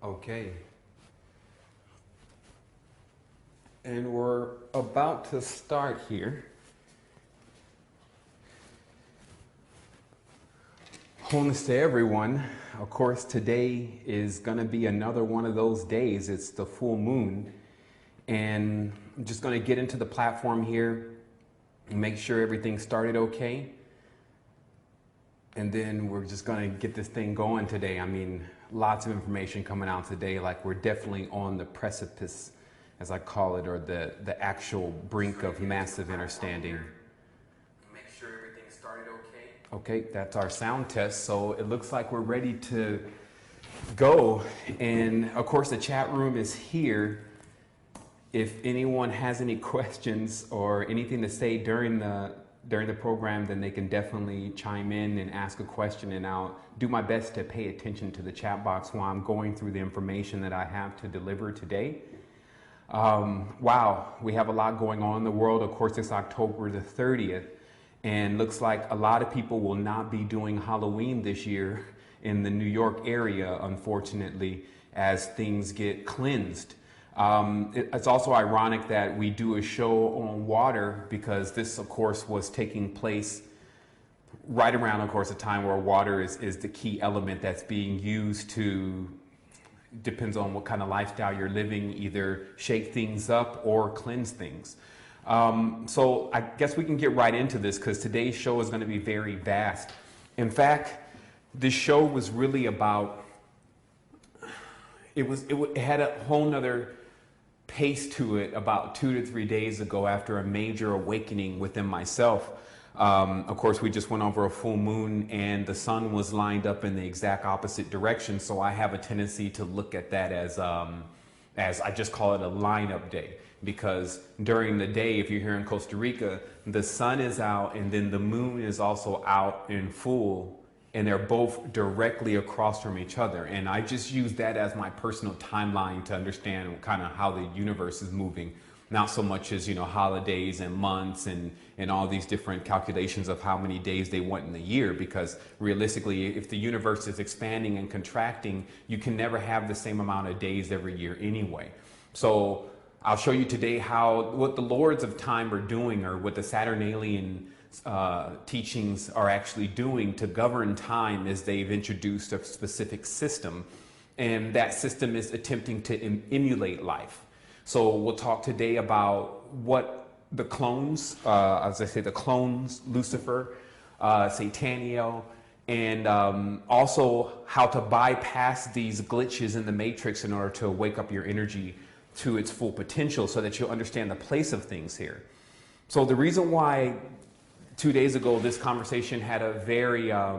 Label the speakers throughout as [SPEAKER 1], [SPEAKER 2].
[SPEAKER 1] Okay. And we're about to start here. Wholeness to everyone. Of course, today is going to be another one of those days. It's the full moon. And I'm just going to get into the platform here and make sure everything started okay. And then we're just going to get this thing going today. I mean, lots of information coming out today. Like, we're definitely on the precipice, as I call it, or the actual brink of massive understanding. Make sure everything started okay. Okay, that's our sound test. So it looks like we're ready to go. And of course, the chat room is here. If anyone has any questions or anything to say during the program, then they can definitely chime in and ask a question, and I'll do my best to pay attention to the chat box while I'm going through the information that I have to deliver today. Wow, we have a lot going on in the world. Of course, it's October the 30th, and looks like a lot of people will not be doing Halloween this year in the New York area, unfortunately, as things get cleansed. It's also ironic that we do a show on water, because this, of course, was taking place right around, of course, a time where water is the key element that's being used to, depends on what kind of lifestyle you're living, either shake things up or cleanse things. So I guess we can get right into this, because today's show is going to be very vast. In fact, this show was really about, it had a whole nother pace to it about 2 to 3 days ago, after a major awakening within myself. Of course, we just went over a full moon, and the sun was lined up in the exact opposite direction. So I have a tendency to look at that as I just call it a lineup day, because during the day, if you're here in Costa Rica, the sun is out and then the moon is also out in full, and they're both directly across from each other. And I just use that as my personal timeline to understand kind of how the universe is moving. Not so much as, you know, holidays and months and all these different calculations of how many days they want in the year, because realistically, if the universe is expanding and contracting, you can never have the same amount of days every year anyway. So I'll show you today what the lords of time are doing, or what the Saturn-alien teachings are actually doing to govern time, as they've introduced a specific system, and that system is attempting to emulate life. So we'll talk today about what the clones, as I say, the clones, Lucifer, Sataniel, and also how to bypass these glitches in the matrix in order to wake up your energy to its full potential, so that you'll understand the place of things here. So the reason why 2 days ago this conversation had a very, I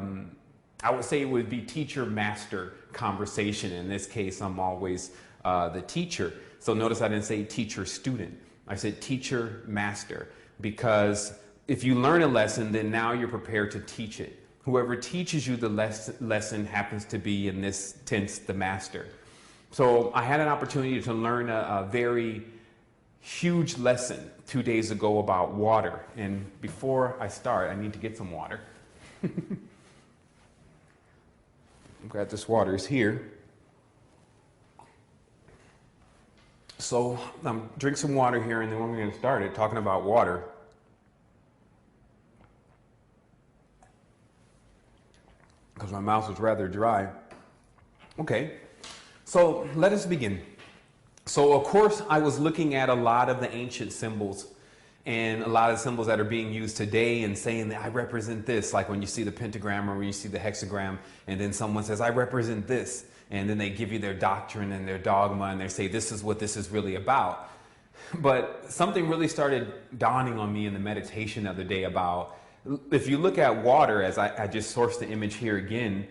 [SPEAKER 1] would say it would be teacher-master conversation. In this case, I'm always the teacher. So notice I didn't say teacher-student. I said teacher-master, because if you learn a lesson, then now you're prepared to teach it. Whoever teaches you the lesson happens to be, in this tense, the master. So I had an opportunity to learn a very huge lesson 2 days ago about water. And before I start, I need to get some water. I'm glad this water is here. So drink some water here, and then we're going to start it talking about water. Because my mouth was rather dry. Okay, so let us begin. So of course, I was looking at a lot of the ancient symbols, and a lot of symbols that are being used today, and saying that I represent this, like when you see the pentagram or when you see the hexagram, and then someone says, I represent this. And then they give you their doctrine and their dogma, and they say, this is what this is really about. But something really started dawning on me in the meditation the other day about, if you look at water, as I just sourced the image here again,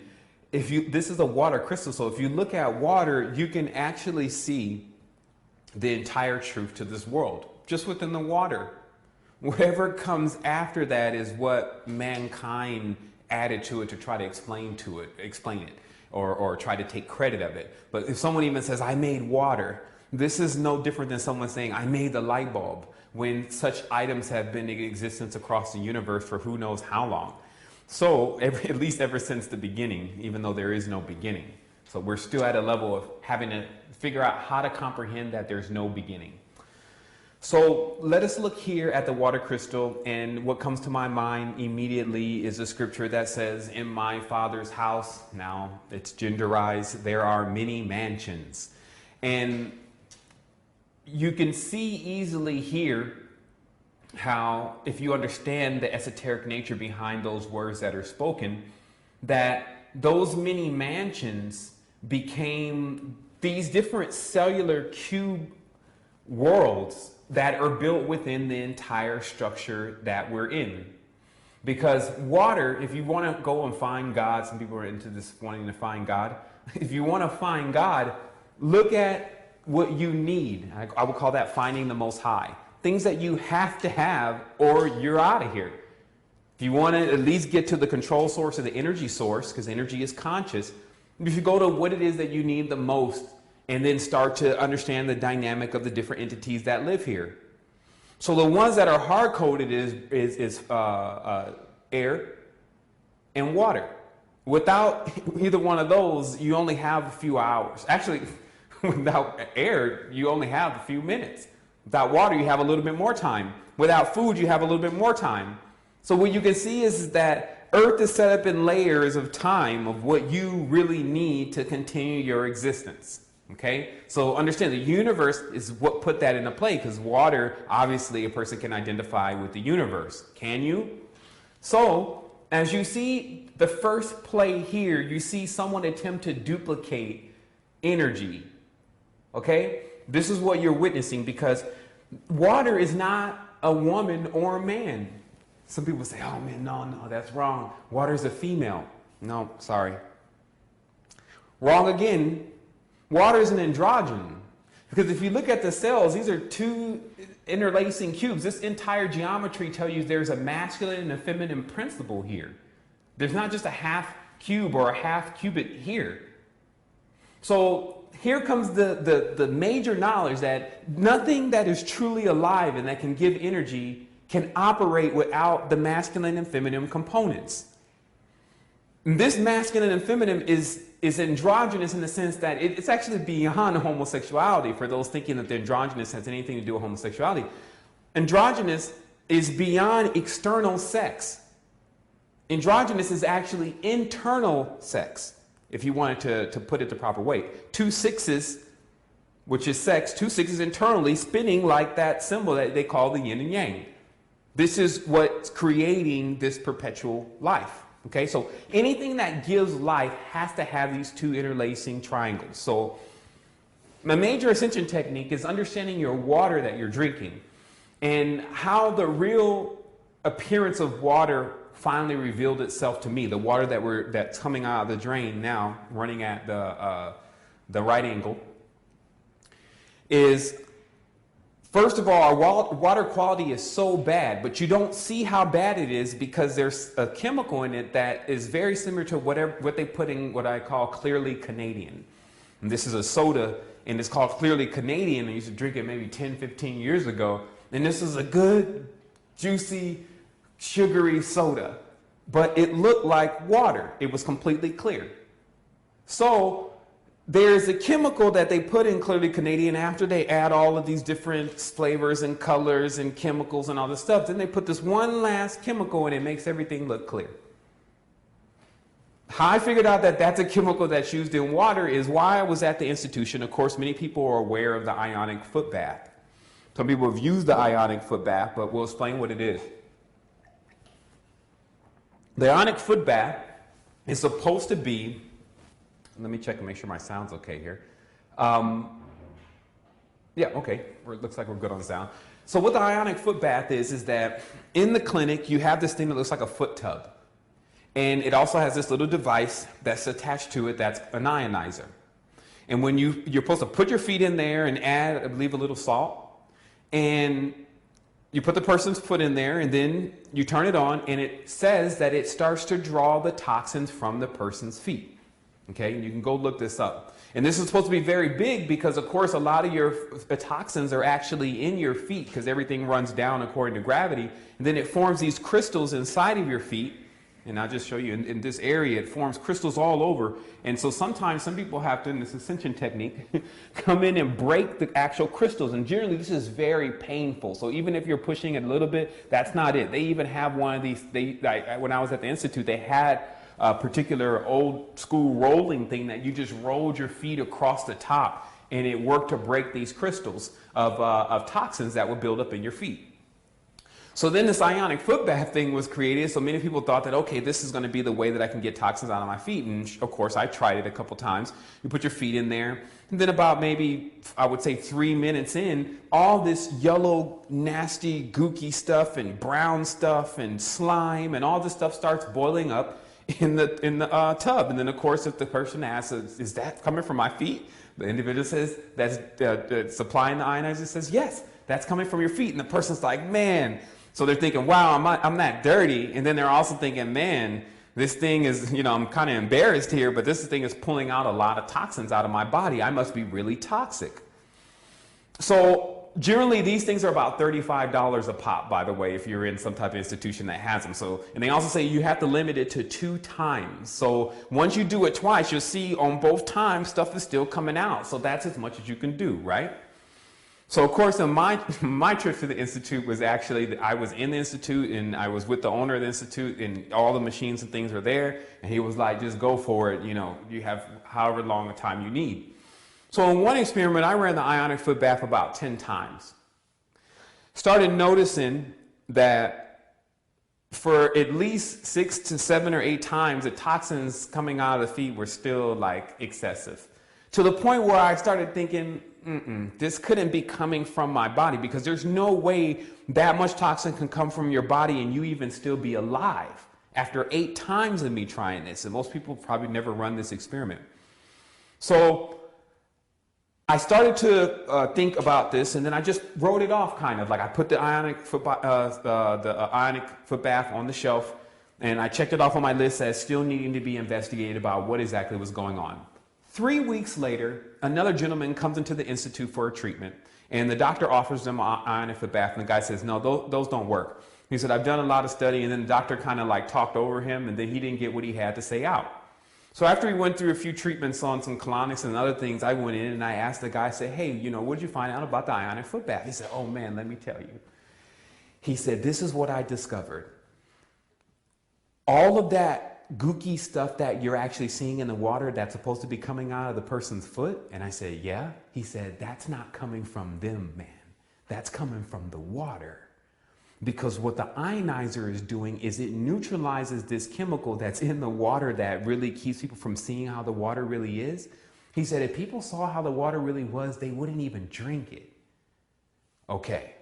[SPEAKER 1] this is a water crystal. So if you look at water, you can actually see the entire truth to this world, just within the water. Whatever comes after that is what mankind added to it to try to explain it. Or try to take credit of it. But if someone even says, I made water, this is no different than someone saying, I made the light bulb, when such items have been in existence across the universe for who knows how long. So, at least ever since the beginning, even though there is no beginning. So we're still at a level of having to figure out how to comprehend that there's no beginning. So let us look here at the water crystal, and what comes to my mind immediately is a scripture that says, in my Father's house, now it's genderized, there are many mansions. And you can see easily here how, if you understand the esoteric nature behind those words that are spoken, that those many mansions became these different cellular cube worlds that are built within the entire structure that we're in. Because water, if you want to go and find God, some people are into this wanting to find God. If you want to find God, look at what you need. I would call that finding the Most High. Things that you have to have or you're out of here. If you want to at least get to the control source or the energy source, because energy is conscious, you should go to what it is that you need the most and then start to understand the dynamic of the different entities that live here. So the ones that are hard-coded is air and water. Without either one of those, you only have a few hours. Actually, without air, you only have a few minutes. Without water, you have a little bit more time. Without food, you have a little bit more time. So what you can see is that Earth is set up in layers of time of what you really need to continue your existence. Okay, so understand the universe is what put that into play, because water, obviously, a person can identify with the universe. Can you? So, as you see the first play here, you see someone attempt to duplicate energy. Okay, this is what you're witnessing, because water is not a woman or a man. Some people say, oh man, no, that's wrong. Water is a female. No, sorry. Wrong again. Water is an androgen, because if you look at the cells, these are two interlacing cubes. This entire geometry tells you there's a masculine and a feminine principle here. There's not just a half cube or a half cubit here. So here comes the major knowledge that nothing that is truly alive and that can give energy can operate without the masculine and feminine components. This masculine and feminine is androgynous in the sense that it's actually beyond homosexuality, for those thinking that the androgynous has anything to do with homosexuality. Androgynous is beyond external sex. Androgynous is actually internal sex, if you wanted to put it the proper way. 2 6s, which is sex, 2 6s internally spinning like that symbol that they call the yin and yang. This is what's creating this perpetual life. Okay, so anything that gives life has to have these two interlacing triangles. So my major ascension technique is understanding your water that you're drinking and how the real appearance of water finally revealed itself to me. The water that's coming out of the drain now, running at the right angle, is, first of all, our water quality is so bad, but you don't see how bad it is because there's a chemical in it that is very similar to what they put in what I call Clearly Canadian. And this is a soda, and it's called Clearly Canadian. I used to drink it maybe 10, 15 years ago. And this is a good, juicy, sugary soda. But it looked like water. It was completely clear. So there's a chemical that they put in Clearly Canadian after they add all of these different flavors and colors and chemicals and all this stuff. Then they put this one last chemical and it makes everything look clear. How I figured out that that's a chemical that's used in water is why I was at the institution. Of course, many people are aware of the Ionic foot bath. Some people have used the Ionic foot bath, but we'll explain what it is. The Ionic foot bath is supposed to be, let me check and make sure my sound's okay here. Yeah, okay, it looks like we're good on sound. So what the Ionic foot bath is that in the clinic, you have this thing that looks like a foot tub. And it also has this little device that's attached to it that's an ionizer. And when you're supposed to put your feet in there and add, I believe, a little salt. And you put the person's foot in there and then you turn it on and it says that it starts to draw the toxins from the person's feet. Okay, and you can go look this up. And this is supposed to be very big because, of course, a lot of your toxins are actually in your feet because everything runs down according to gravity. And then it forms these crystals inside of your feet. And I'll just show you in this area, it forms crystals all over. And so sometimes some people have to, in this ascension technique, come in and break the actual crystals. And generally this is very painful. So even if you're pushing it a little bit, that's not it. They even have one of these, when I was at the Institute, they had a particular old school rolling thing that you just rolled your feet across the top, and it worked to break these crystals of toxins that would build up in your feet. So then this ionic foot bath thing was created. So many people thought that, okay, this is going to be the way that I can get toxins out of my feet. And of course, I tried it a couple times. You put your feet in there. And then about maybe, I would say 3 minutes in, all this yellow, nasty, gooky stuff and brown stuff and slime and all this stuff starts boiling up in the tub. And then, of course, if the person asks, is that coming from my feet? The individual says, that's supplying the ionizer says, yes, that's coming from your feet. And the person's like, man. So they're thinking, wow, I'm not dirty. And then they're also thinking, man, this thing is, I'm kind of embarrassed here, but this thing is pulling out a lot of toxins out of my body. I must be really toxic. So generally, these things are about $35 a pop, by the way, if you're in some type of institution that has them. So, and they also say you have to limit it to 2 times. So once you do it twice, you'll see on both times stuff is still coming out. So that's as much as you can do, right? So of course, in my trip to the Institute was actually, I was in the Institute and I was with the owner of the Institute and all the machines and things are there. And he was like, just go for it. You have however long a time you need. So in one experiment, I ran the ionic foot bath about 10 times. Started noticing that for at least 6 to 7 or 8 times, the toxins coming out of the feet were still like excessive. To the point where I started thinking, this couldn't be coming from my body, because there's no way that much toxin can come from your body and you even still be alive after 8 times of me trying this. And most people probably never run this experiment. So I started to think about this, and then I just wrote it off, kind of like I put the ionic foot bath on the shelf, and I checked it off on my list as still needing to be investigated about what exactly was going on. 3 weeks later, another gentleman comes into the Institute for a treatment, and the doctor offers them an ionic foot bath, and the guy says, no, those don't work. He said, I've done a lot of study, and then the doctor kind of like talked over him, and then he didn't get what he had to say out. So after he went through a few treatments on some colonics and other things, I went in and I asked the guy, I said, hey, what did you find out about the ionic foot bath? He said, oh man, let me tell you. He said, this is what I discovered. All of that gooky stuff that you're actually seeing in the water that's supposed to be coming out of the person's foot. And I said, yeah. He said, that's not coming from them, man. That's coming from the water. Because what the ionizer is doing is it neutralizes this chemical that's in the water that really keeps people from seeing how the water really is. He said, if people saw how the water really was, they wouldn't even drink it. Okay.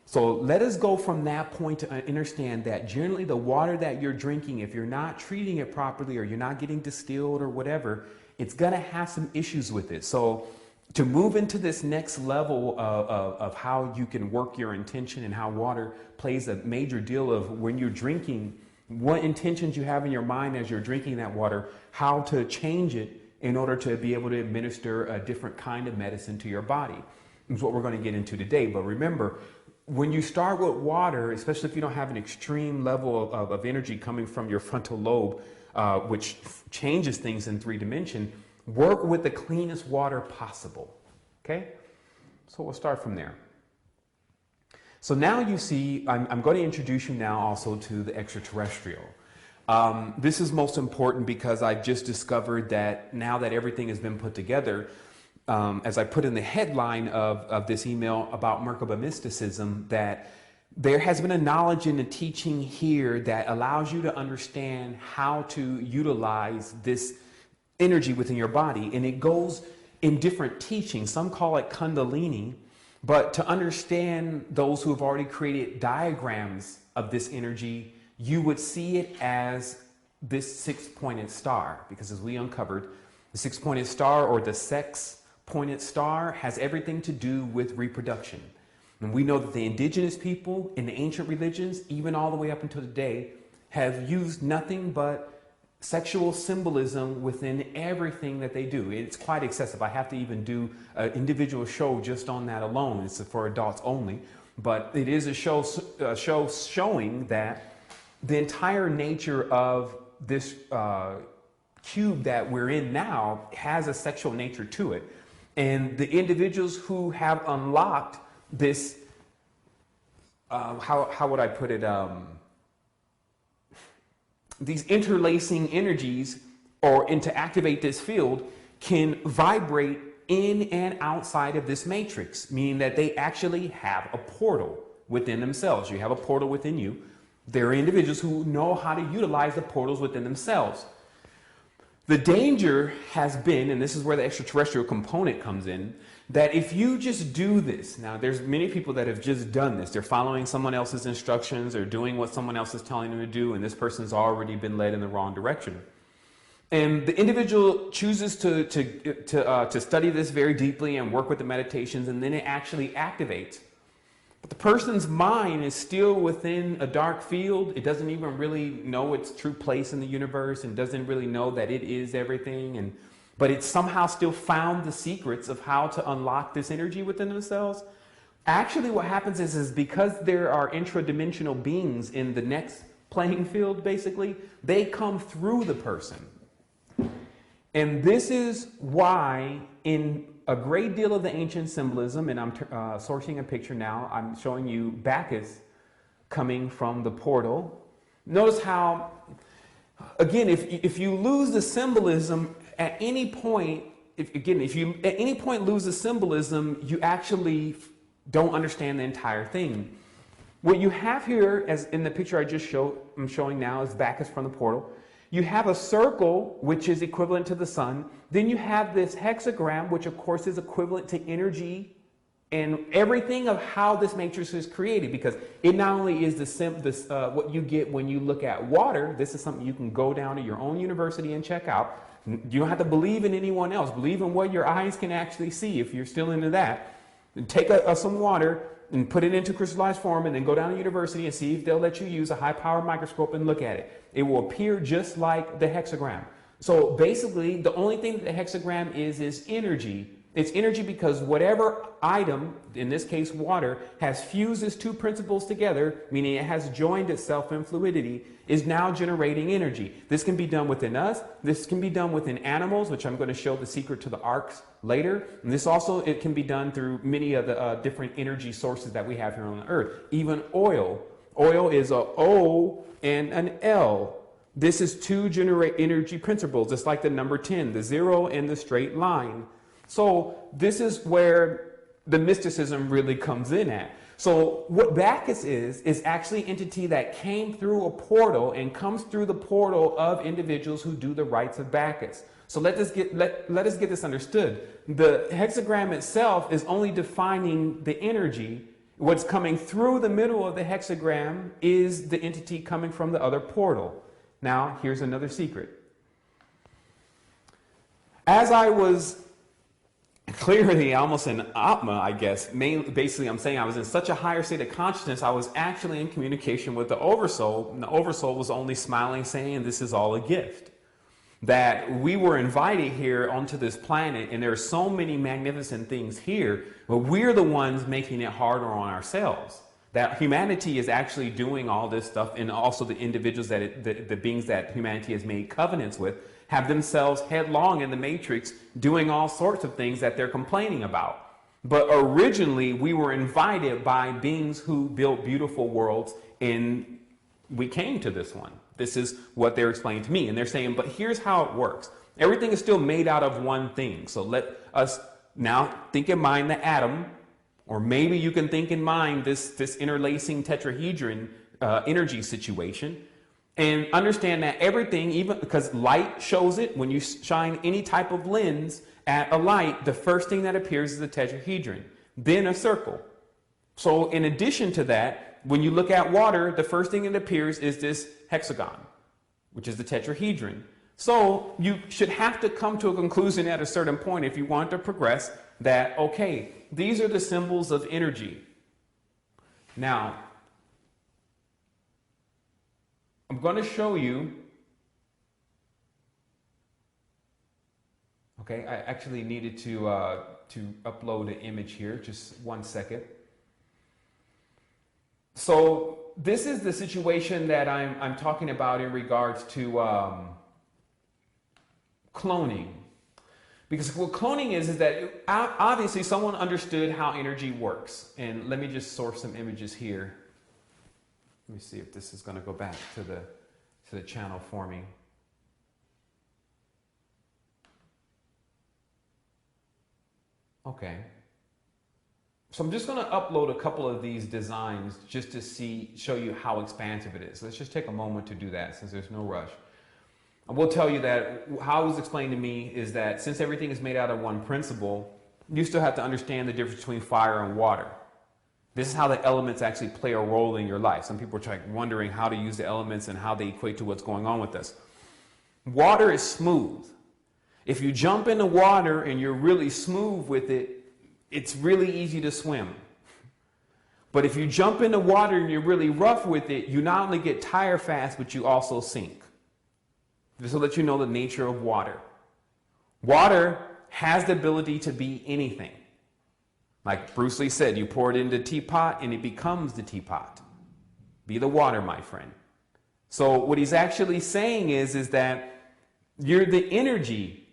[SPEAKER 1] So let us go from that point to understand that generally the water that you're drinking, if you're not treating it properly or you're not getting distilled or whatever, it's going to have some issues with it. So to move into this next level of how you can work your intention and how water plays a major deal of when you're drinking, what intentions you have in your mind as you're drinking that water, how to change it in order to be able to administer a different kind of medicine to your body. Is what we're going to get into today. But remember, when you start with water, especially if you don't have an extreme level of energy coming from your frontal lobe, which changes things in 3 dimensions, work with the cleanest water possible. Okay? So we'll start from there. So now you see, I'm going to introduce you now also to the extraterrestrial. This is most important because I've just discovered that now that everything has been put together, as I put in the headline of this email about Merkaba mysticism, that there has been a knowledge in the teaching here that allows you to understand how to utilize this energy within your body. And it goes in different teachings. Some call it Kundalini, but to understand those who have already created diagrams of this energy, you would see it as this 6-pointed star, because as we uncovered, the 6-pointed star, or the sex-pointed star, has everything to do with reproduction. And we know that the indigenous people in the ancient religions, even all the way up until today, have used nothing but sexual symbolism within everything that they do. It's quite excessive. I have to even do an individual show just on that alone. It's for adults only. But it is a show showing that the entire nature of this cube that we're in now has a sexual nature to it. And the individuals who have unlocked this, how would I put it? These interlacing energies, and to activate this field, can vibrate in and outside of this matrix, meaning that they actually have a portal within themselves. You have a portal within you. There are individuals who know how to utilize the portals within themselves. The danger has been, and this is where the extraterrestrial component comes in, that if you just do this, now there's many people that have just done this. They're following someone else's instructions or doing what someone else is telling them to do, and this person's already been led in the wrong direction. And the individual chooses to study this very deeply and work with the meditations, and then it actually activates. But the person's mind is still within a dark field. It doesn't even really know its true place in the universe and doesn't really know that it is everything. But it somehow still found the secrets of how to unlock this energy within themselves. Actually, what happens is because there are intra-dimensional beings in the next playing field, basically, they come through the person. And this is why in a great deal of the ancient symbolism, and I'm sourcing a picture now, I'm showing you Bacchus coming from the portal. Notice how, again, if you lose the symbolism at any point, if you at any point lose the symbolism, you actually don't understand the entire thing. What you have here, as in the picture I'm showing now, is Bacchus from the portal. You have a circle, which is equivalent to the sun. Then you have this hexagram, which of course is equivalent to energy and everything of how this matrix is created, because it not only is what you get when you look at water. This is something you can go down to your own university and check out. You don't have to believe in anyone else. Believe in what your eyes can actually see if you're still into that. And take some water and put it into crystallized form, and then go down to university and see if they'll let you use a high-powered microscope and look at it. It will appear just like the hexagram. So basically, the only thing that the hexagram is energy. It's energy because whatever item, in this case water, has fused its two principles together, meaning it has joined itself in fluidity, is now generating energy. This can be done within us. This can be done within animals, which I'm going to show the secret to the arks later. And this also, it can be done through many of the different energy sources that we have here on the earth. Even oil. Oil is a O and an L. This is two generate energy principles, just like the number 10, the 0 and the straight line. So this is where the mysticism really comes in at. So what Bacchus is actually an entity that came through a portal and comes through the portal of individuals who do the rites of Bacchus. So let us get this understood. The hexagram itself is only defining the energy. What's coming through the middle of the hexagram is the entity coming from the other portal. Now, here's another secret. As I was clearly almost an Atma, I guess, basically I'm saying I was in such a higher state of consciousness, I was actually in communication with the Oversoul, and the Oversoul was only smiling, saying this is all a gift. That we were invited here onto this planet, and there are so many magnificent things here, but we're the ones making it harder on ourselves. That humanity is actually doing all this stuff, and also the individuals the beings that humanity has made covenants with have themselves headlong in the matrix doing all sorts of things that they're complaining about. But originally we were invited by beings who built beautiful worlds, and we came to this one. This is what they're explaining to me, and they're saying, but here's how it works. Everything is still made out of one thing. So let us now think in mind the atom. Or maybe you can think in mind this interlacing tetrahedron energy situation, and understand that everything, even because light shows it, when you shine any type of lens at a light, the first thing that appears is a tetrahedron, then a circle. So in addition to that, when you look at water, the first thing that appears is this hexagon, which is the tetrahedron. So you should have to come to a conclusion at a certain point if you want to progress that, okay, these are the symbols of energy. Now, I'm going to show you. Okay, I actually needed to upload an image here. Just one second. So this is the situation that I'm talking about in regards to cloning. Because what cloning is that obviously someone understood how energy works. And let me just source some images here. Let me see if this is going to go back to the channel for me. Okay. So I'm just going to upload a couple of these designs just to show you how expansive it is. Let's just take a moment to do that since there's no rush. I will tell you that how it was explained to me is that since everything is made out of one principle, you still have to understand the difference between fire and water. This is how the elements actually play a role in your life. Some people are wondering how to use the elements and how they equate to what's going on with us. Water is smooth. If you jump in the water and you're really smooth with it, it's really easy to swim. But if you jump in the water and you're really rough with it, you not only get tired fast, but you also sink. Just to let you know the nature of water. Water has the ability to be anything. Like Bruce Lee said, you pour it into the teapot and it becomes the teapot. Be the water, my friend. So what he's actually saying is that you're the energy,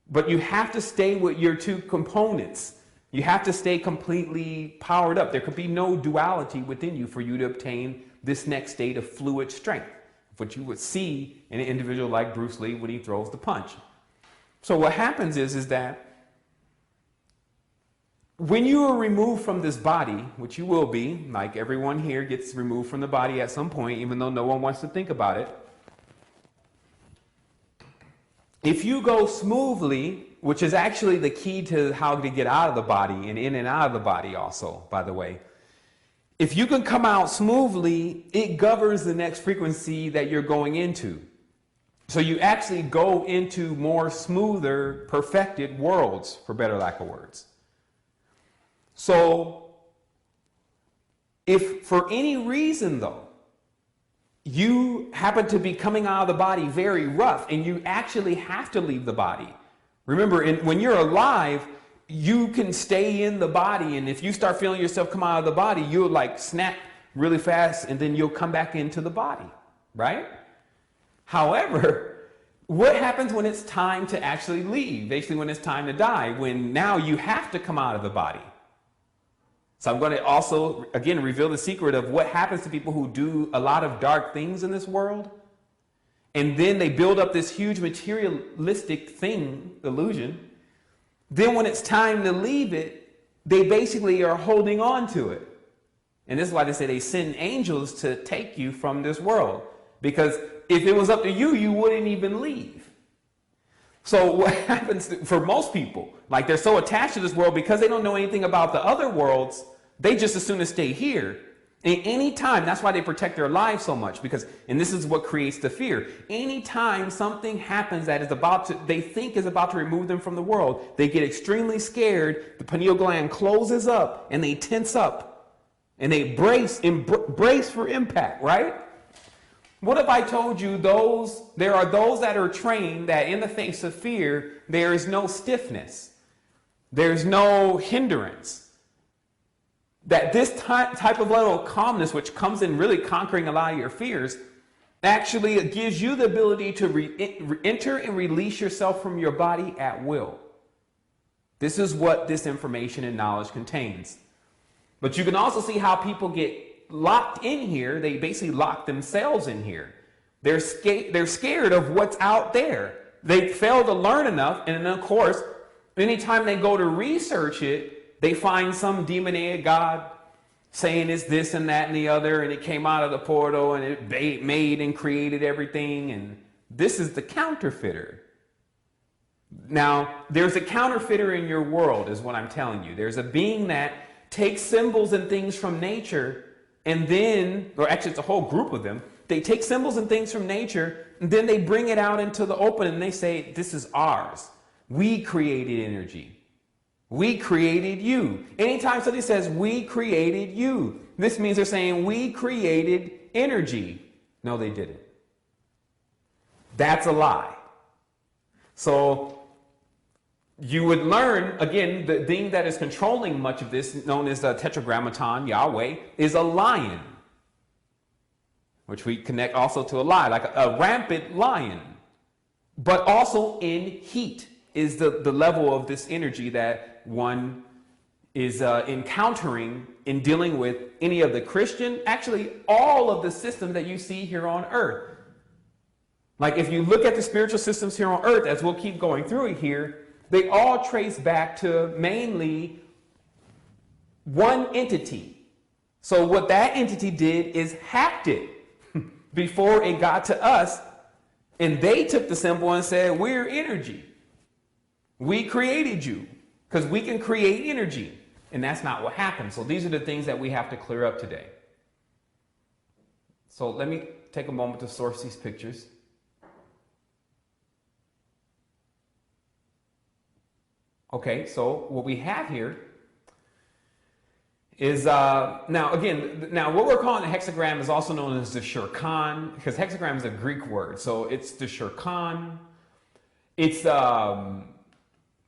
[SPEAKER 1] but you have to stay with your two components. You have to stay completely powered up. There could be no duality within you for you to obtain this next state of fluid strength, what you would see in an individual like Bruce Lee when he throws the punch. So what happens is that when you are removed from this body, which you will be, like everyone here gets removed from the body at some point, even though no one wants to think about it, if you go smoothly, which is actually the key to how to get out of the body and in and out of the body also, by the way, if you can come out smoothly, it governs the next frequency that you're going into. So you actually go into more smoother, perfected worlds, for better lack of words. So if for any reason, though, you happen to be coming out of the body very rough and you actually have to leave the body. Remember, when you're alive, you can stay in the body, and if you start feeling yourself come out of the body, you'll like snap really fast and then you'll come back into the body, right? However, what happens when it's time to actually leave? Basically when it's time to die, when now you have to come out of the body. So I'm going to also, again, reveal the secret of what happens to people who do a lot of dark things in this world. And then they build up this huge materialistic thing, illusion. Then when it's time to leave it, they basically are holding on to it. And this is why they say they send angels to take you from this world. Because if it was up to you, you wouldn't even leave. So what happens for most people, like they're so attached to this world because they don't know anything about the other worlds, they just as soon as stay here. And any time, that's why they protect their lives so much, because, and this is what creates the fear. Anytime something happens that is about to, they think is about to remove them from the world, they get extremely scared, the pineal gland closes up, and they tense up, and they brace for impact, right? What if I told you there are those that are trained that in the face of fear, there is no stiffness. There's no hindrance. That this type of level of calmness, which comes in really conquering a lot of your fears, actually gives you the ability to enter and release yourself from your body at will. This is what this information and knowledge contains. But you can also see how people get locked in here. They basically lock themselves in here. They're scared of what's out there. They fail to learn enough, and then of course, anytime they go to research it, they find some demonic god saying it's this and that and the other, and it came out of the portal and it made and created everything, and this is the counterfeiter. Now, there's a counterfeiter in your world, is what I'm telling you. There's a being that takes symbols and things from nature, and then, or actually it's a whole group of them, they take symbols and things from nature, and then they bring it out into the open, and they say, this is ours. We created energy. We created you. Anytime somebody says, we created you, this means they're saying, we created energy. No, they didn't. That's a lie. So you would learn, again, the thing that is controlling much of this, known as the Tetragrammaton, Yahweh, is a lion. which we connect also to a lie, like a rampant lion. But also in heat is the level of this energy that one is encountering in dealing with any of the Christian, actually all of the systems that you see here on earth. Like if you look at the spiritual systems here on earth, as we'll keep going through it here, they all trace back to mainly one entity. So what that entity did is hacked it before it got to us, and they took the symbol and said, we're energy. We created you because we can create energy. And that's not what happened. So these are the things that we have to clear up today. So let me take a moment to source these pictures. Okay, so what we have here is, now what we're calling a hexagram is also known as the shirkan, because hexagram is a Greek word. So it's the shirkan. It's, of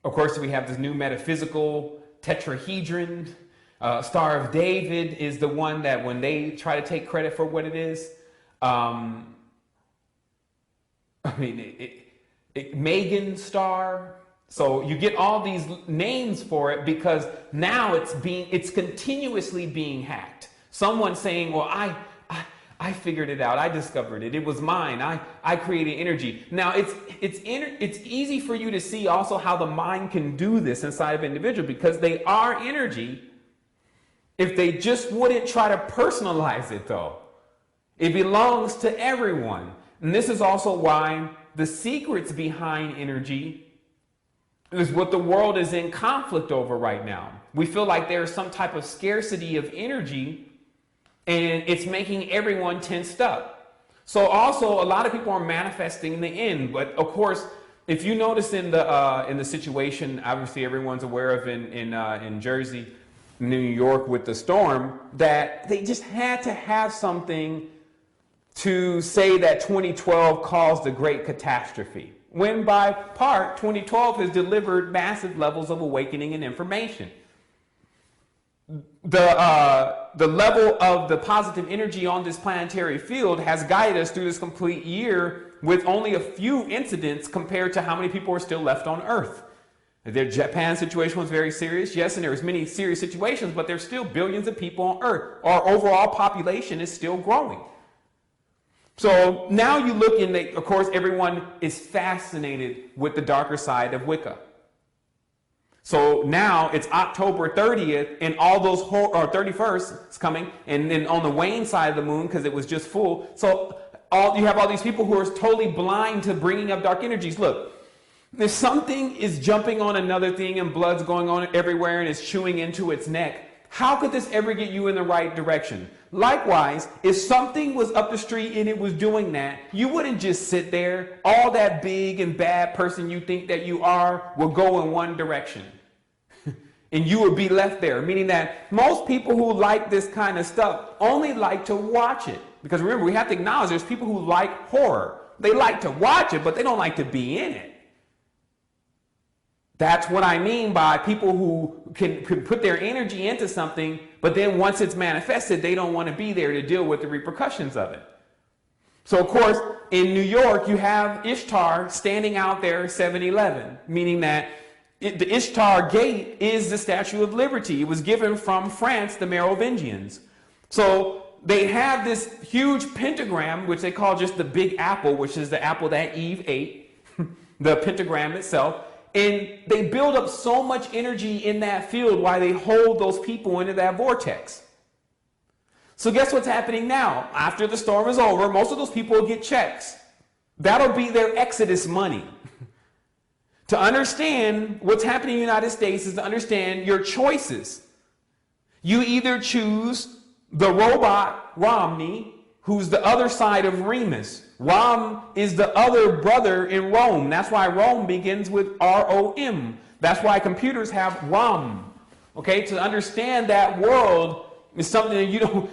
[SPEAKER 1] course, we have this new metaphysical tetrahedron. Star of David is the one that when they try to take credit for what it is, Megan star. So you get all these names for it because now it's continuous's being hacked. Someone saying, well, I figured it out. I discovered it. It was mine. I created energy. Now it's easy for you to see also how the mind can do this inside of an individual because they are energy. If they just wouldn't try to personalize it though, it belongs to everyone. And this is also why the secrets behind energy is what the world is in conflict over right now. We feel like there's some type of scarcity of energy and it's making everyone tensed up. So also a lot of people are manifesting the end. But of course, if you notice in the situation, obviously everyone's aware of in Jersey, New York with the storm, that they just had to have something to say that 2012 caused a great catastrophe. When by part, 2012 has delivered massive levels of awakening and information. The level of the positive energy on this planetary field has guided us through this complete year with only a few incidents compared to how many people are still left on Earth. The Japan situation was very serious, yes, and there was many serious situations, but there's still billions of people on Earth. Our overall population is still growing. So now you look in, of course, everyone is fascinated with the darker side of Wicca. So now it's October 30th and all those, or 31st is coming, and then on the wane side of the moon because it was just full. So you have all these people who are totally blind to bringing up dark energies. Look, if something is jumping on another thing and blood's going on everywhere and it's chewing into its neck, how could this ever get you in the right direction? Likewise, if something was up the street and it was doing that, you wouldn't just sit there. All that big and bad person you think that you are will go in one direction. And you would be left there, meaning that most people who like this kind of stuff only like to watch it. Because remember, we have to acknowledge there's people who like horror. They like to watch it, but they don't like to be in it. That's what I mean by people who can put their energy into something, but then once it's manifested, they don't want to be there to deal with the repercussions of it. So, of course, in New York, you have Ishtar standing out there 7-Eleven, meaning that the Ishtar Gate is the Statue of Liberty. It was given from France, the Merovingians. So they have this huge pentagram, which they call just the Big Apple, which is the apple that Eve ate, the pentagram itself. And they build up so much energy in that field while they hold those people into that vortex. So guess what's happening now? After the storm is over, most of those people will get checks. That'll be their exodus money. To understand what's happening in the United States is to understand your choices. You either choose the robot Romney, who's the other side of Remus. Rom is the other brother in Rome. That's why Rome begins with R-O-M. That's why computers have ROM. Okay, to understand that world is something that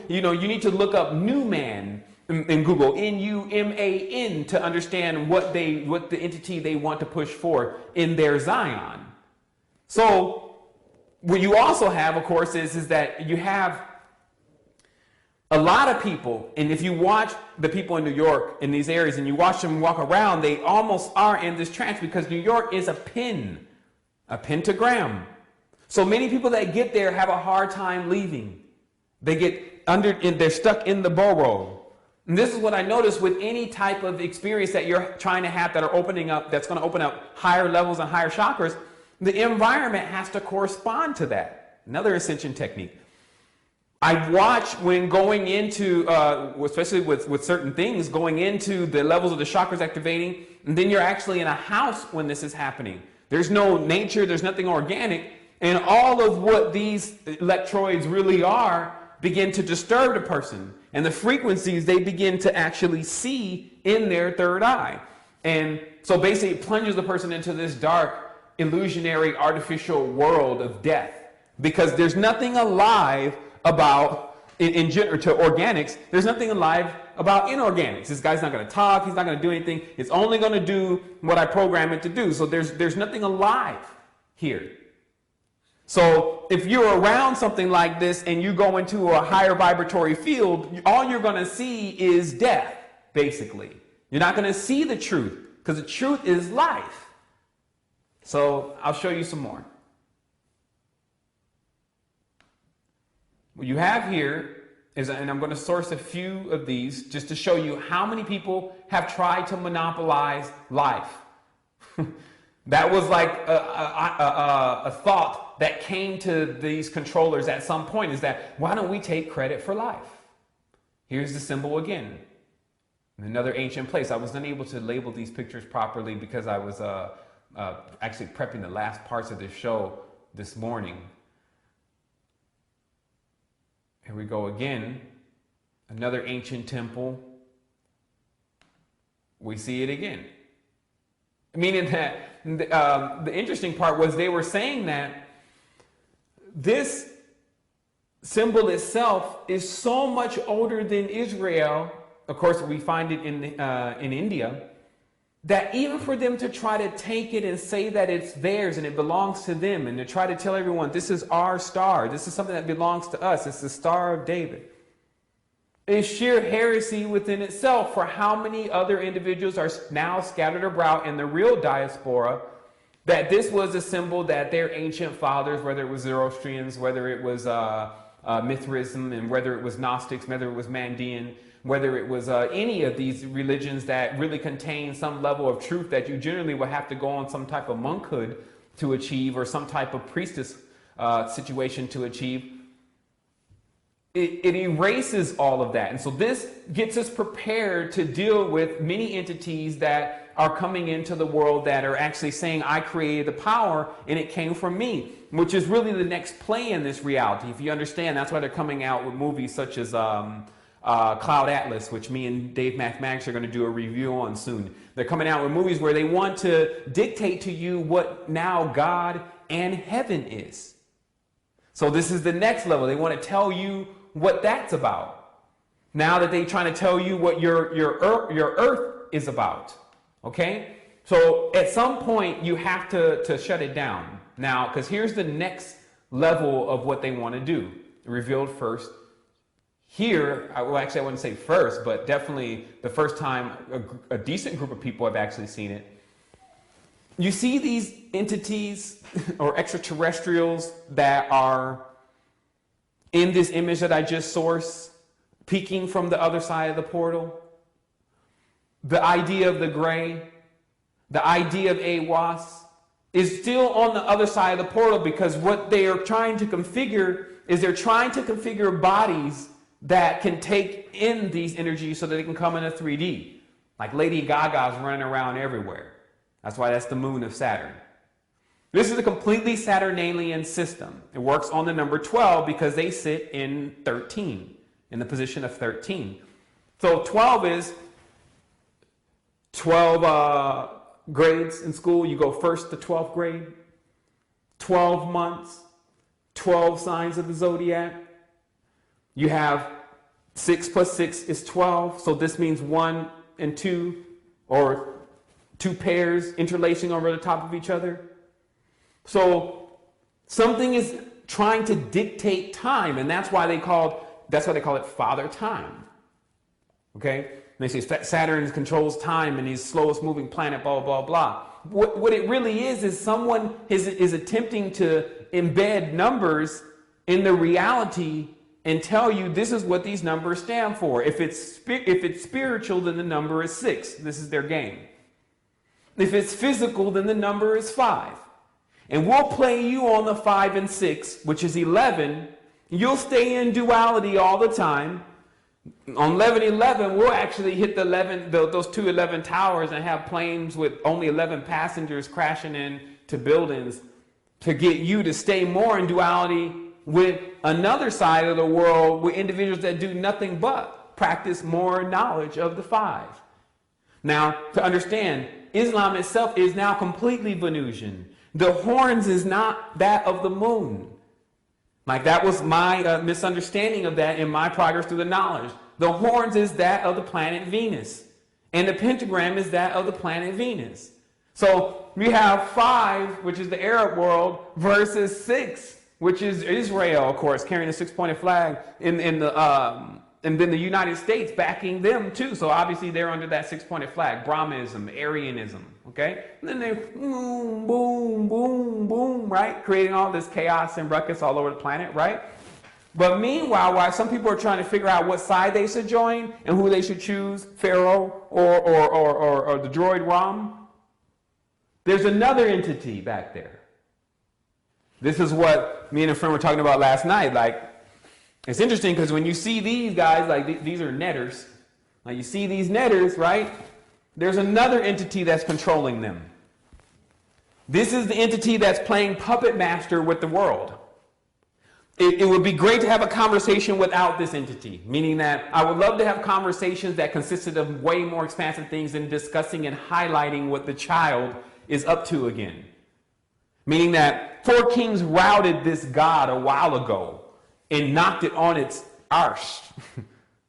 [SPEAKER 1] you need to look up Newman in Google, N-U-M-A-N, to understand what the entity they want to push for in their Zion. So what you also have, of course, is that you have A lot of people, and if you watch the people in New York in these areas and you watch them walk around, they almost are in this trance because New York is a pentagram. So many people that get there have a hard time leaving. They get they're stuck in the borough. And this is what I notice with any type of experience that you're trying to have that are opening up, that's going to open up higher levels and higher chakras. The environment has to correspond to that. Another ascension technique. I watch when going into, especially with certain things, going into the levels of the chakras activating, and then you're actually in a house when this is happening. There's no nature, there's nothing organic, and all of what these electrodes really are begin to disturb the person. And the frequencies they begin to actually see in their third eye. And so basically it plunges the person into this dark, illusionary, artificial world of death. Because there's nothing alive about, in general, to organics, there's nothing alive about inorganics. This guy's not going to talk, he's not going to do anything. It's only going to do what I program it to do. So there's nothing alive here. So if you're around something like this and you go into a higher vibratory field, all you're going to see is death, basically. You're not going to see the truth, because the truth is life. So I'll show you some more. What you have here is, and I'm going to source a few of these just to show you how many people have tried to monopolize life. That was like a thought that came to these controllers at some point, is that, why don't we take credit for life? Here's the symbol again. In another ancient place. I was unable to label these pictures properly because I was actually prepping the last parts of this show this morning. Here we go again. Another ancient temple. We see it again. Meaning that the interesting part was they were saying that this symbol itself is so much older than Israel. Of course, we find it in India. That even for them to try to take it and say that it's theirs and it belongs to them, and to try to tell everyone this is our star, this is something that belongs to us, it's the Star of David, is sheer heresy within itself. For how many other individuals are now scattered abroad in the real diaspora that this was a symbol that their ancient fathers, whether it was Zoroastrians, whether it was Mithraism, and whether it was Gnostics, whether it was Mandean, whether it was any of these religions that really contain some level of truth that you generally would have to go on some type of monkhood to achieve, or some type of priestess situation to achieve, it erases all of that. And so this gets us prepared to deal with many entities that are coming into the world that are actually saying, I created the power and it came from me, which is really the next play in this reality. If you understand, that's why they're coming out with movies such as Cloud Atlas, which me and Dave Mathematics are going to do a review on soon. They're coming out with movies where they want to dictate to you what now God and heaven is. So this is the next level. They want to tell you what that's about. Now that they're trying to tell you what your earth is about. Okay? So at some point you have to shut it down. Now, because here's the next level of what they want to do. Revealed first. Here, well, actually I wouldn't say first, but definitely the first time a decent group of people have actually seen it. You see these entities or extraterrestrials that are in this image that I just sourced, peeking from the other side of the portal. The idea of the gray, the idea of AWAS is still on the other side of the portal, because what they are trying to configure is they're trying to configure bodies that can take in these energies so that they can come in a 3D. Like Lady Gaga's running around everywhere. That's why that's the moon of Saturn. This is a completely Saturn-alien system. It works on the number 12 because they sit in 13, in the position of 13. So 12 is 12 grades in school. You go first to 12th grade. 12 months. 12 signs of the zodiac. You have 6 plus 6 is 12. So this means 1 and 2, or 2 pairs interlacing over the top of each other. So something is trying to dictate time, and that's why they called that's why they call it Father Time. Okay? And they say Saturn controls time and he's the slowest moving planet, blah, blah, blah. What it really is someone is attempting to embed numbers in the reality and tell you this is what these numbers stand for. If it's spiritual, then the number is 6. This is their game. If it's physical, then the number is 5. And we'll play you on the 5 and 6, which is 11. You'll stay in duality all the time. On 11/11, we'll actually hit those two 11 towers and have planes with only 11 passengers crashing into buildings to get you to stay more in duality with another side of the world with individuals that do nothing but practice more knowledge of the 5. Now, to understand, Islam itself is now completely Venusian. The horns is not that of the moon. Like that was my misunderstanding of that in my progress through the knowledge. The horns is that of the planet Venus. And the pentagram is that of the planet Venus. So we have 5, which is the Arab world, versus 6, which is Israel, of course, carrying a 6-pointed flag and then the United States backing them too. So obviously they're under that 6-pointed flag, Brahmanism, Arianism, okay? And then they boom, boom, boom, boom, right? Creating all this chaos and ruckus all over the planet, right? But meanwhile, while some people are trying to figure out what side they should join and who they should choose, Pharaoh or the droid Rom, there's another entity back there. This is what me and a friend were talking about last night. Like, it's interesting because when you see these guys, like these are netters, like you see these netters, right? There's another entity that's controlling them. This is the entity that's playing puppet master with the world. It would be great to have a conversation without this entity, meaning that I would love to have conversations that consisted of way more expansive things than discussing and highlighting what the child is up to again. Meaning that 4 kings routed this god a while ago and knocked it on its arse,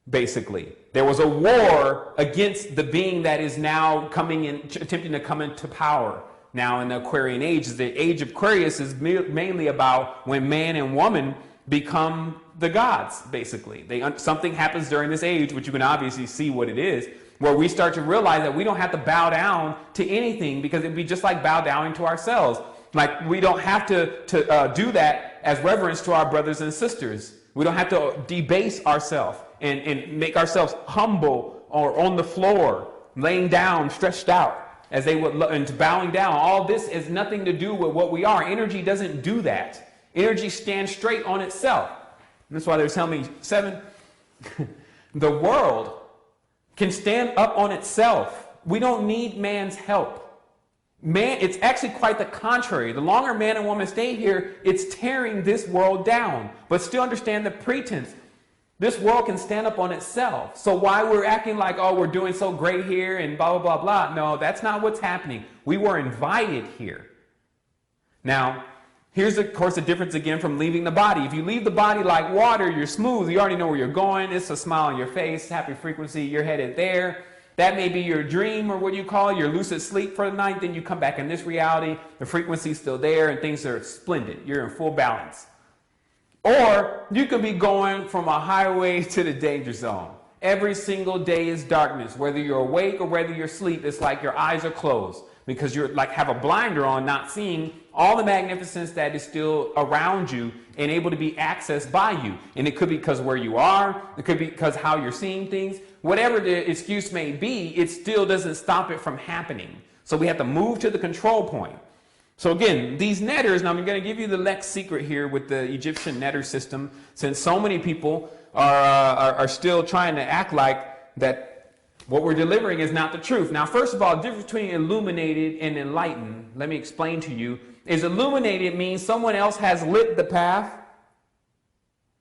[SPEAKER 1] basically. There was a war against the being that is now coming in, attempting to come into power. Now in the Aquarian age, the age of Aquarius is mainly about when man and woman become the gods, basically. Something happens during this age, which you can obviously see what it is, where we start to realize that we don't have to bow down to anything because it'd be just like bow down to ourselves. Like we don't have to do that as reverence to our brothers and sisters. We don't have to debase ourselves and make ourselves humble or on the floor, laying down, stretched out. As they would, and bowing down. All this has nothing to do with what we are. Energy doesn't do that. Energy stands straight on itself. And that's why they're telling me, Sevan, the world can stand up on itself. We don't need man's help. Man, it's actually quite the contrary. The longer man and woman stay here, it's tearing this world down. But still understand the pretense. This world can stand up on itself. So why we're acting like, oh, we're doing so great here and blah, blah, blah, blah. No, that's not what's happening. We were invited here. Now, here's, of course, the difference again from leaving the body. If you leave the body like water, you're smooth. You already know where you're going. It's a smile on your face, happy frequency. You're headed there. That may be your dream or what you call your lucid sleep for the night. Then you come back in this reality. The frequency's still there and things are splendid. You're in full balance. Or you could be going from a highway to the danger zone. Every single day is darkness. Whether you're awake or whether you're asleep, it's like your eyes are closed because you're like have a blinder on, not seeing all the magnificence that is still around you and able to be accessed by you. And it could be because where you are. It could be because how you're seeing things. Whatever the excuse may be, it still doesn't stop it from happening. So we have to move to the control point. So again, these netters, now I'm going to give you the Lex secret here with the Egyptian netter system, since so many people are still trying to act like that what we're delivering is not the truth. Now, first of all, the difference between illuminated and enlightened, let me explain to you, is illuminated means someone else has lit the path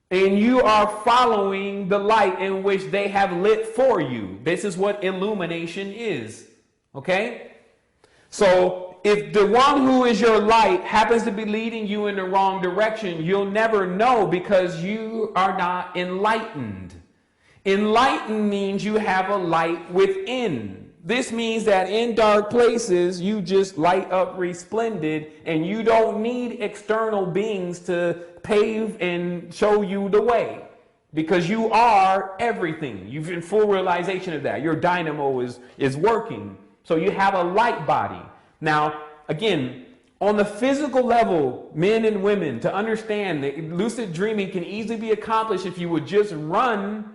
[SPEAKER 1] and you are following the light in which they have lit for you. This is what illumination is, okay? So if the one who is your light happens to be leading you in the wrong direction, you'll never know because you are not enlightened. Enlightened means you have a light within. This means that in dark places, you just light up resplendent and you don't need external beings to pave and show you the way. because you are everything. You've in full realization of that. Your dynamo is working. So you have a light body. Now, again, on the physical level, men and women, to understand that lucid dreaming can easily be accomplished if you would just run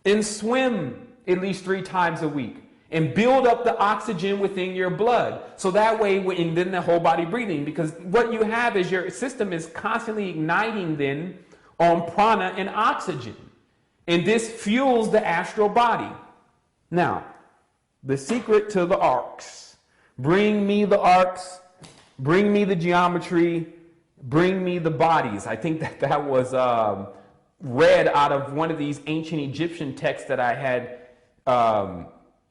[SPEAKER 1] and swim at least 3 times a week and build up the oxygen within your blood. So that way, and then the whole body breathing, because what you have is your system is constantly igniting then on prana and oxygen. And this fuels the astral body. Now, the secret to the arks. Bring me the arks. Bring me the geometry. Bring me the bodies. I think that was read out of one of these ancient Egyptian texts that I had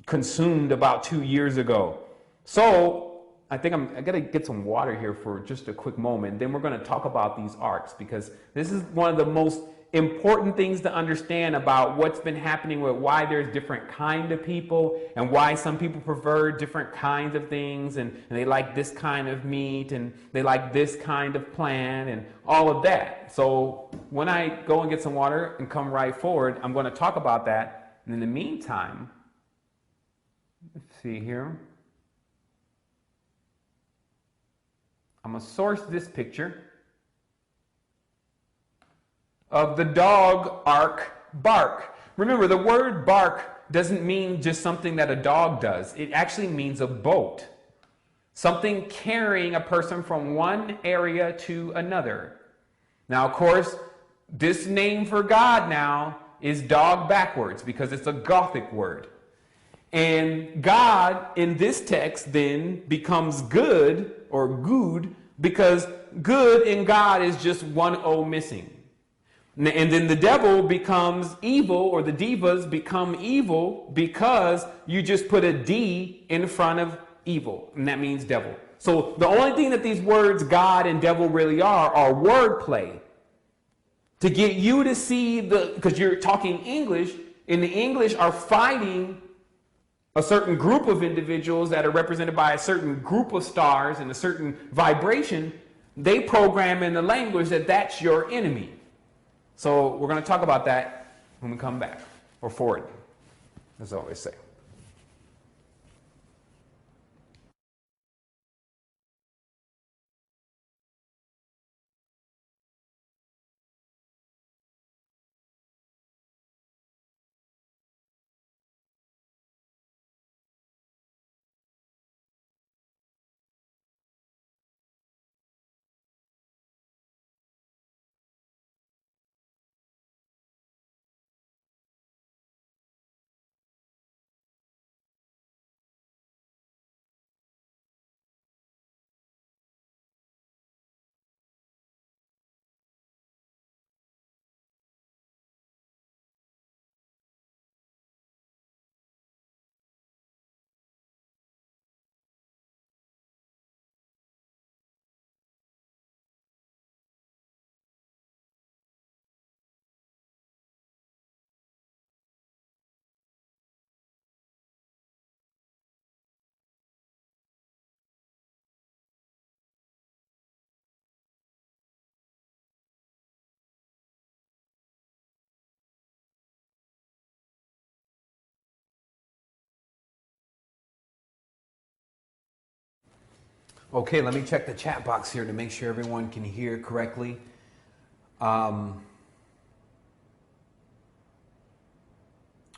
[SPEAKER 1] consumed about 2 years ago. So I think I gotta get some water here for just a quick moment. Then we're going to talk about these arcs, because this is one of the most important things to understand about what's been happening with why there's different kind of people and why some people prefer different kinds of things, and they like this kind of meat and they like this kind of plant and all of that. So when I go and get some water and come right forward, I'm going to talk about that. And in the meantime, let's see here. I'm going to source this picture of the dog ark bark. Remember, the word bark doesn't mean just something that a dog does. It actually means a boat. Something carrying a person from one area to another. Now, of course, this name for God now is dog backwards because it's a Gothic word. And God in this text then becomes good or good, because good in God is just one O missing. And then the devil becomes evil, or the devas become evil, because you just put a D in front of evil, and that means devil. So the only thing that these words God and devil really are wordplay. To get you to see because you're talking English, and the English are fighting a certain group of individuals that are represented by a certain group of stars and a certain vibration. They program in the language that that's your enemy. So we're going to talk about that when we come back, or forward, as I always say. Okay, let me check the chat box here to make sure everyone can hear correctly.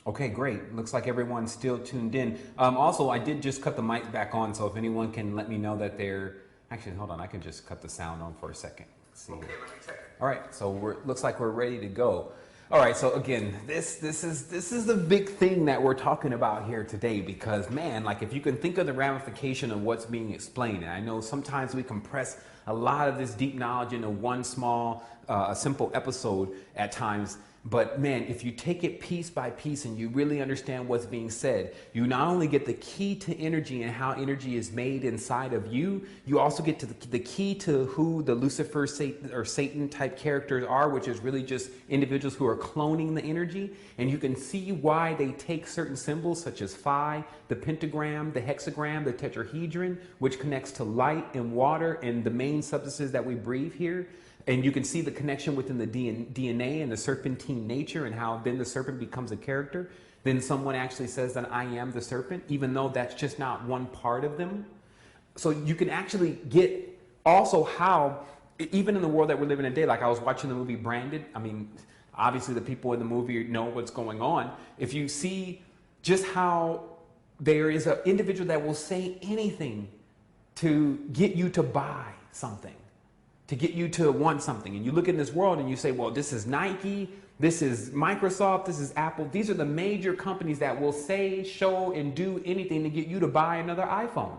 [SPEAKER 1] Okay, great. Looks like everyone's still tuned in. Also, I did just cut the mic back on, so if anyone can let me know that they're... Actually, hold on, I can just cut the sound on for a second. Let's see. Okay, let me check. All right, so looks like we're ready to go. All right, so again, this is the big thing that we're talking about here today, because man, like if you can think of the ramification of what's being explained, and I know sometimes we compress a lot of this deep knowledge into one small, simple episode at times. But man, if you take it piece by piece and you really understand what's being said, you not only get the key to energy and how energy is made inside of you, you also get to the key to who the Lucifer or Satan type characters are, which is really just individuals who are cloning the energy. And you can see why they take certain symbols such as phi, the pentagram, the hexagram, the tetrahedron, which connects to light and water and the main substances that we breathe here. and you can see the connection within the DNA and the serpentine nature and how then the serpent becomes a character, then someone actually says that I am the serpent, even though that's just not one part of them. So you can actually get also how, even in the world that we're living in today, like I was watching the movie Branded. I mean, obviously the people in the movie know what's going on. If you see just how there is an individual that will say anything to get you to buy something, to get you to want something. And you look in this world and you say, well, this is Nike, this is Microsoft, this is Apple. These are the major companies that will say, show, and do anything to get you to buy another iPhone.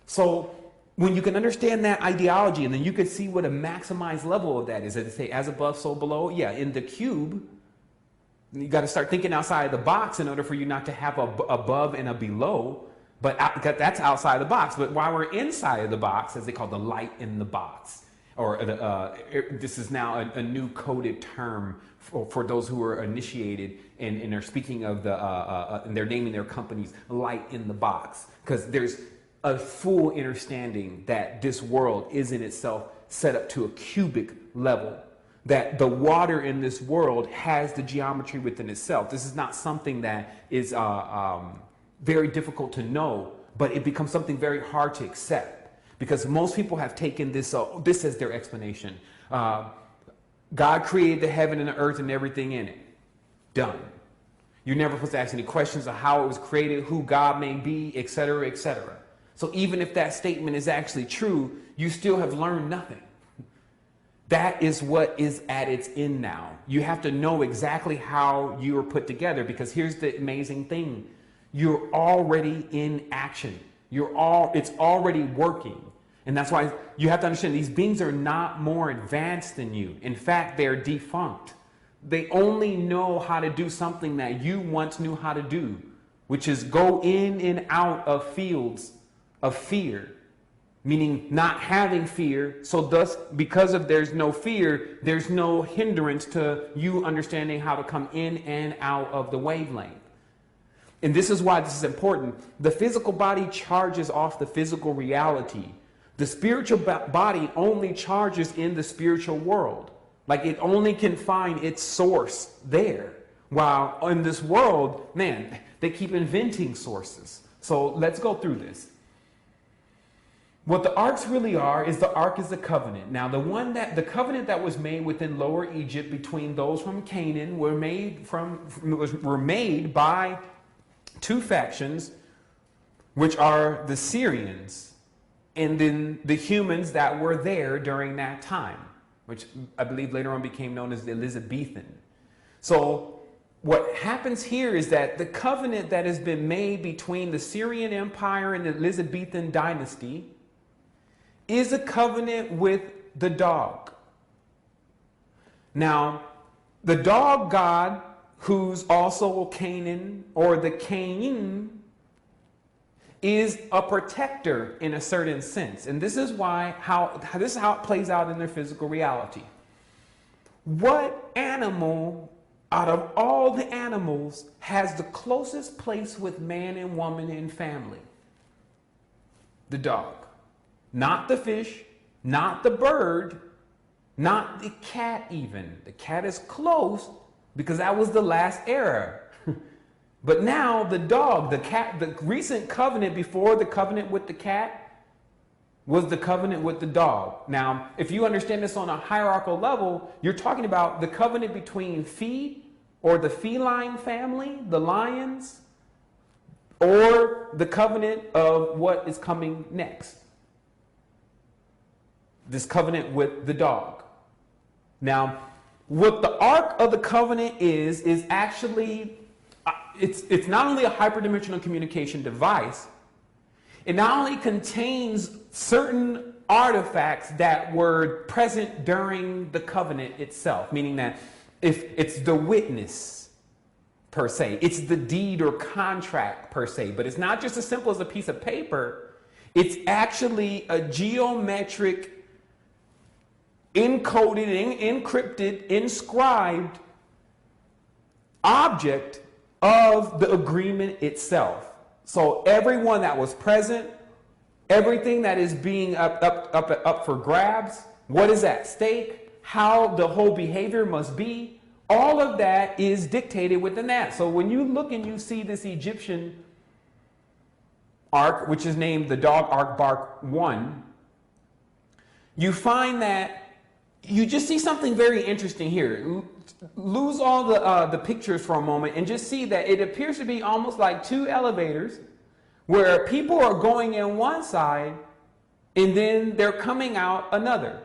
[SPEAKER 1] So when you can understand that ideology, and then you can see what a maximized level of that is, they say as above, so below. Yeah, in the cube, you got to start thinking outside the box in order for you not to have a above and a below. But that's outside the box. But while we're inside of the box, as they call the light in the box, or this is now a new coded term for those who are initiated and are speaking of and they're naming their companies light in the box, because there's a full understanding that this world is in itself set up to a cubic level, that the water in this world has the geometry within itself. This is not something that is very difficult to know, but it becomes something very hard to accept, because most people have taken this as their explanation. God created the heaven and the earth and everything in it. Done. You're never supposed to ask any questions of how it was created, who God may be, etc., etc. So even if that statement is actually true, you still have learned nothing. That is what is at its end now. You have to know exactly how you are put together, because here's the amazing thing. You're already in action. It's already working. And that's why you have to understand these beings are not more advanced than you. In fact, they're defunct. They only know how to do something that you once knew how to do, which is go in and out of fields of fear, meaning not having fear. So thus, because of there's no fear, there's no hindrance to you understanding how to come in and out of the wavelength. And this is why this is important. The physical body charges off the physical reality. The spiritual body only charges in the spiritual world. Like it only can find its source there. While in this world, man, they keep inventing sources. So let's go through this. What the arks really are is the ark is the covenant. Now, the covenant that was made within Lower Egypt between those from Canaan were made by two factions, which are the Syrians and then the humans that were there during that time, which I believe later on became known as the Elizabethan. So what happens here is that the covenant that has been made between the Syrian Empire and the Elizabethan dynasty is a covenant with the dog. Now, the dog god, who's also Canaan, or the Cain, is a protector in a certain sense. And this is how it plays out in their physical reality. What animal out of all the animals has the closest place with man and woman and family? The dog. Not the fish, not the bird, not the cat even. The cat is close because that was the last era. But now the dog, the cat, the recent covenant before the covenant with the cat was the covenant with the dog. Now, if you understand this on a hierarchical level, you're talking about the covenant between or the feline family, the lions, or the covenant of what is coming next. This covenant with the dog. Now, what the Ark of the Covenant is actually, it's not only a hyperdimensional communication device, it not only contains certain artifacts that were present during the covenant itself, meaning that if it's the witness per se, it's the deed or contract per se, but it's not just as simple as a piece of paper, it's actually a geometric encoded, encrypted, inscribed object of the agreement itself. So everyone that was present, everything that is being up for grabs, what is at stake, how the whole behavior must be. All of that is dictated within that. So when you look and you see this Egyptian ark, which is named the Dog Ark Bark 1, you find that you just see something very interesting here. Lose all the pictures for a moment and just see that it appears to be almost like two elevators where people are going in one side and then they're coming out another.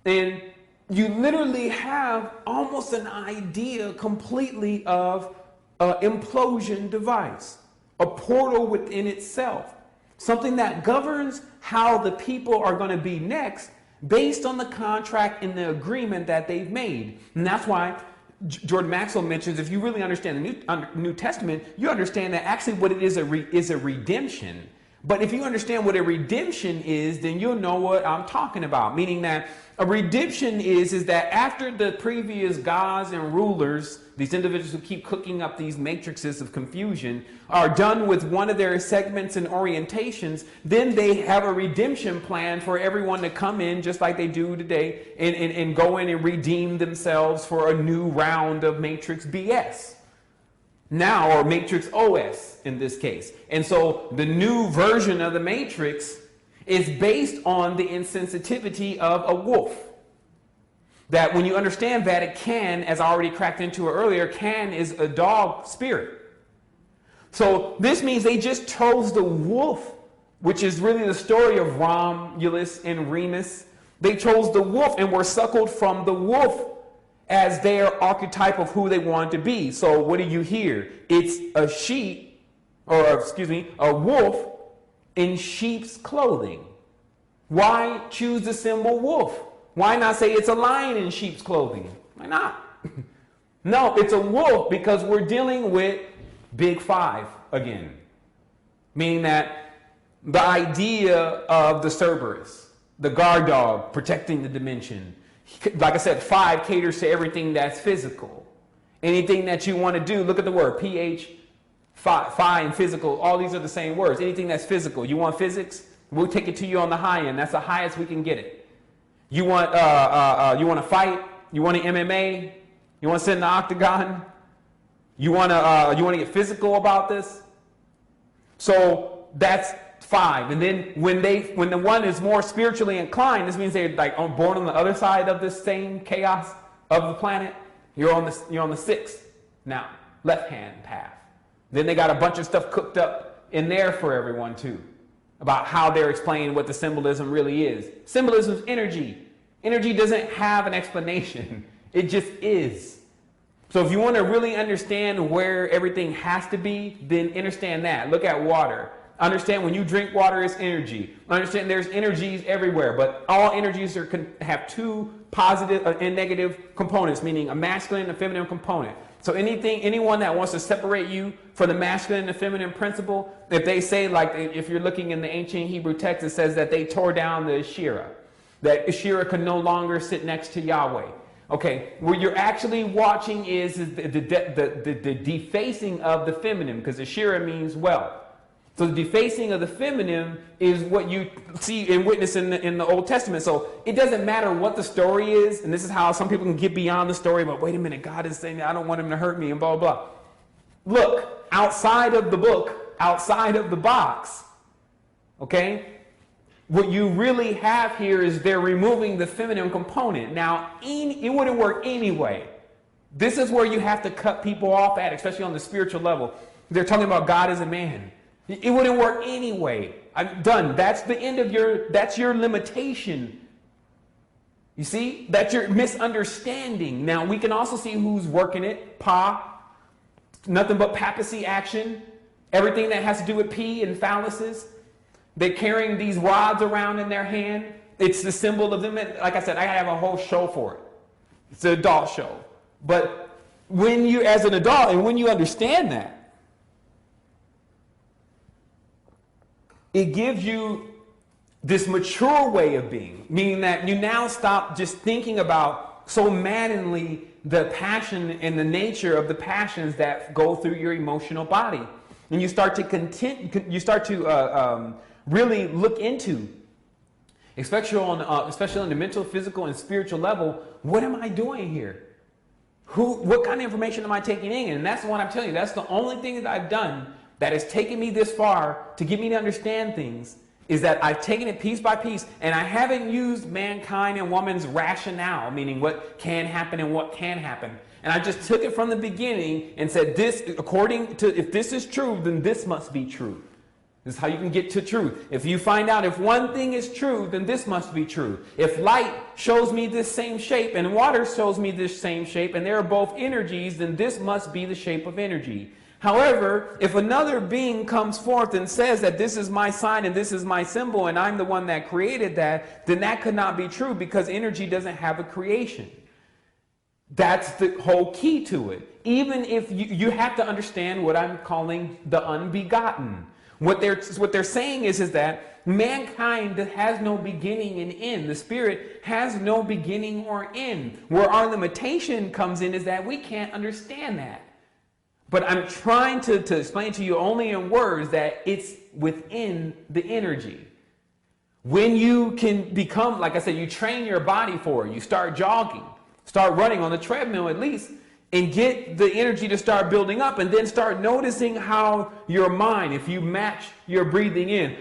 [SPEAKER 1] And you literally have almost an idea completely of an implosion device, a portal within itself, something that governs how the people are going to be next based on the contract and the agreement that they've made. And that's why Jordan Maxwell mentions, if you really understand the New Testament, you understand that actually what it is a redemption. But if you understand what a redemption is, then you'll know what I'm talking about. Meaning that a redemption is that after the previous gods and rulers, these individuals who keep cooking up these matrices of confusion, are done with one of their segments and orientations, then they have a redemption plan for everyone to come in just like they do today and go in and redeem themselves for a new round of Matrix BS. Now, or Matrix OS in this case. And so the new version of the Matrix is based on the insensitivity of a wolf. That when you understand that, it can, as I already cracked into it earlier, can is a dog spirit. So this means they just chose the wolf, which is really the story of Romulus and Remus. They chose the wolf and were suckled from the wolf as their archetype of who they wanted to be. So what do you hear? It's a sheep, or excuse me, a wolf in sheep's clothing. Why choose the symbol wolf? Why not say it's a lion in sheep's clothing? Why not? No, it's a wolf because we're dealing with Big Five again. Meaning that the idea of the Cerberus, the guard dog protecting the dimension. Like I said, 5 caters to everything that's physical. Anything that you want to do, look at the word, pH, phi and physical, all these are the same words. Anything that's physical. You want physics? We'll take it to you on the high end. That's the highest we can get it. You want to fight? You want an MMA? You want to sit in the octagon? You want to get physical about this? So that's 5. And then when the one is more spiritually inclined, this means they're like born on the other side of this same chaos of the planet. You're on the 6th now, left-hand path. Then they got a bunch of stuff cooked up in there for everyone too, about how they're explaining what the symbolism really is. Symbolism is energy. Energy doesn't have an explanation. It just is. So if you want to really understand where everything has to be, then understand that. Look at water. Understand when you drink water, it's energy. Understand there's energies everywhere, but all energies have 2 positive and negative components, meaning a masculine and a feminine component. So anyone that wants to separate you from the masculine and the feminine principle, if they say, like if you're looking in the ancient Hebrew text, it says that they tore down the Asherah, that Asherah could no longer sit next to Yahweh. Okay, what you're actually watching is the defacing of the feminine, because Asherah means wealth. So the defacing of the feminine is what you see and witness in the Old Testament. So it doesn't matter what the story is, and this is how some people can get beyond the story, but wait a minute, God is saying that I don't want him to hurt me and blah, blah, blah. Look, outside of the book, outside of the box, okay, what you really have here is they're removing the feminine component. Now, it wouldn't work anyway. This is where you have to cut people off at, especially on the spiritual level. They're talking about God as a man. It wouldn't work anyway. I'm done. That's the end of that's your limitation. You see? That's your misunderstanding. Now, we can also see who's working it. Nothing but papacy action. Everything that has to do with pee and phalluses. They're carrying these rods around in their hand. It's the symbol of them. Like I said, I have a whole show for it. It's an adult show. But when you, as an adult, and when you understand that, it gives you this mature way of being, meaning that you now stop just thinking about so maddeningly the passion and the nature of the passions that go through your emotional body. And you start to really look into, especially on the mental, physical, and spiritual level. What am I doing here? What kind of information am I taking in? And that's what I'm telling you. That's the only thing that I've done that has taken me this far to get me to understand things, is that I've taken it piece by piece, and I haven't used mankind and woman's rationale, meaning what can happen and what can happen. And I just took it from the beginning and said, this, according to, if this is true, then this must be true. This is how you can get to truth. If you find out if one thing is true, then this must be true. If light shows me this same shape and water shows me this same shape, and they are both energies, then this must be the shape of energy. However, if another being comes forth and says that this is my sign and this is my symbol and I'm the one that created that, then that could not be true, because energy doesn't have a creation. That's the whole key to it. Even if you have to understand what I'm calling the unbegotten. What they're saying is that mankind has no beginning and end. The spirit has no beginning or end. Where our limitation comes in is that we can't understand that. But I'm trying to explain to you only in words that it's within the energy. When you can become, like I said, you train your body for it. You start jogging, start running on the treadmill at least, and get the energy to start building up, and then start noticing how your mind, if you match your breathing in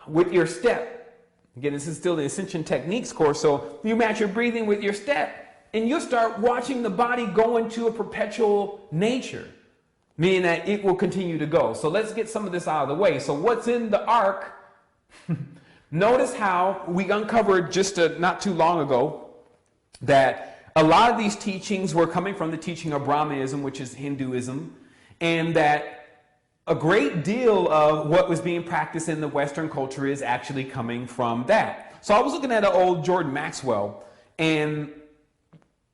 [SPEAKER 1] with your step. Again, this is still the Ascension Techniques course, so you match your breathing with your step, and you'll start watching the body go into a perpetual nature, meaning that it will continue to go. So let's get some of this out of the way. So what's in the ark? Notice how we uncovered just not too long ago that a lot of these teachings were coming from the teaching of Brahmanism, which is Hinduism, and that a great deal of what was being practiced in the Western culture is actually coming from that. So I was looking at an old Jordan Maxwell, and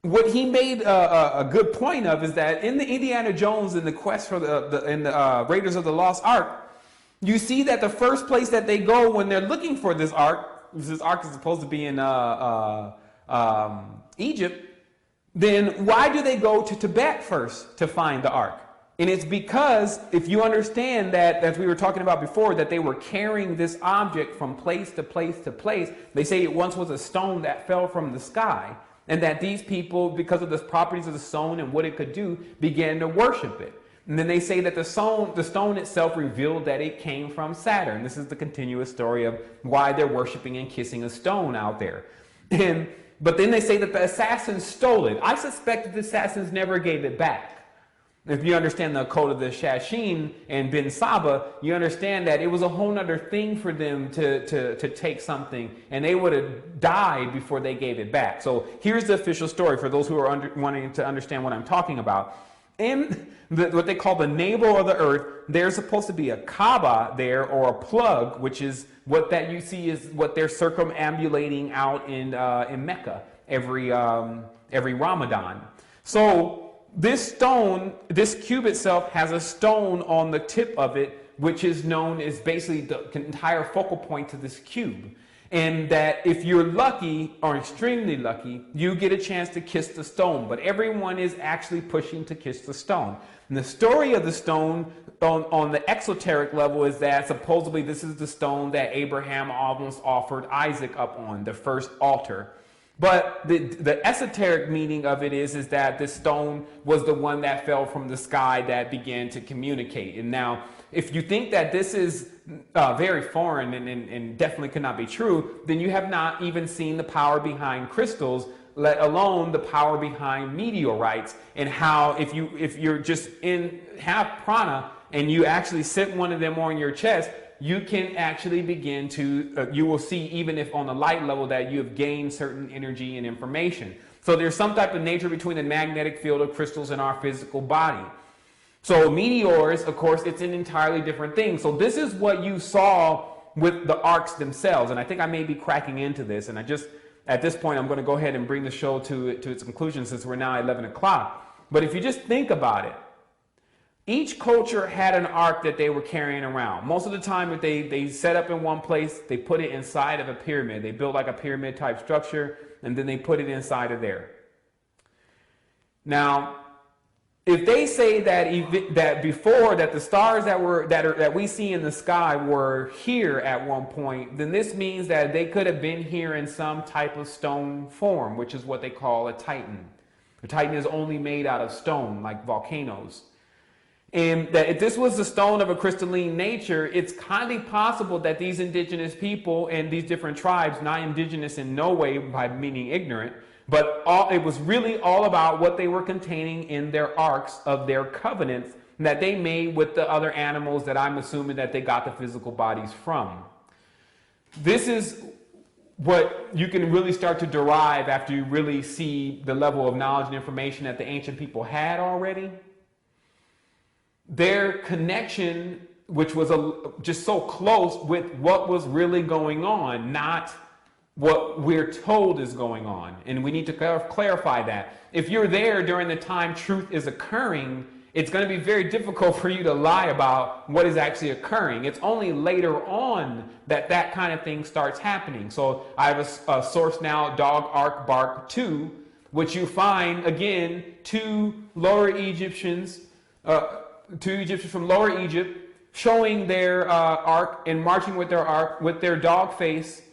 [SPEAKER 1] what he made a good point of is that in the Indiana Jones and the quest for the Raiders of the Lost Ark, you see that the first place that they go when they're looking for this ark is supposed to be in Egypt. Then why do they go to Tibet first to find the ark? And it's because, if you understand that, as we were talking about before, that they were carrying this object from place to place to place. They say it once was a stone that fell from the sky, and that these people, because of the properties of the stone and what it could do, began to worship it. And then they say that the stone itself revealed that it came from Saturn. This is the continuous story of why they're worshiping and kissing a stone out there. But then they say that the assassins stole it. I suspect that the assassins never gave it back. If you understand the code of the Shashin and Ben Saba, you understand that it was a whole other thing for them to take something, and they would have died before they gave it back. So here's the official story for those who are wanting to understand what I'm talking about. In what they call the navel of the earth, there's supposed to be a Kaaba there, or a plug, which is what that you see is what they're circumambulating out in Mecca every Ramadan. So this stone, this cube itself, has a stone on the tip of it, which is known as basically the entire focal point to this cube. And that if you're lucky or extremely lucky, you get a chance to kiss the stone. But everyone is actually pushing to kiss the stone. And the story of the stone on the exoteric level is that supposedly this is the stone that Abraham almost offered Isaac up on, the first altar. But the esoteric meaning of it is that this stone was the one that fell from the sky that began to communicate. And now, if you think that this is very foreign and definitely could not be true, then you have not even seen the power behind crystals, let alone the power behind meteorites, and how if you're just have prana and you actually sit one of them on your chest, you can actually begin to, you will see, even if on the light level, that you have gained certain energy and information. So there's some type of nature between the magnetic field of crystals and our physical body. So meteors, of course, it's an entirely different thing. So this is what you saw with the arks themselves. And I think I may be cracking into this. And at this point, I'm going to go ahead and bring the show to its conclusion, since we're now at 11 o'clock. But if you just think about it, each culture had an ark that they were carrying around. Most of the time, if they set up in one place, they put it inside of a pyramid. They built like a pyramid type structure, and then they put it inside of there. Now, if they say that before that the stars that we see in the sky were here at one point, then this means that they could have been here in some type of stone form, which is what they call a titan. A titan is only made out of stone, like volcanoes. And that if this was the stone of a crystalline nature, it's highly possible that these indigenous people and these different tribes, not indigenous in no way by meaning ignorant, but it was really all about what they were containing in their arks of their covenants that they made with the other animals that I'm assuming that they got the physical bodies from. This is what you can really start to derive after you really see the level of knowledge and information that the ancient people had already. Their connection, which was just so close with what was really going on, not what we're told is going on. And we need to clarify that. If you're there during the time truth is occurring, it's going to be very difficult for you to lie about what is actually occurring. It's only later on that that kind of thing starts happening. So I have a source now, Dog Ark Bark 2, which you find, again, two Egyptians from Lower Egypt showing their ark and marching with their ark with their dog face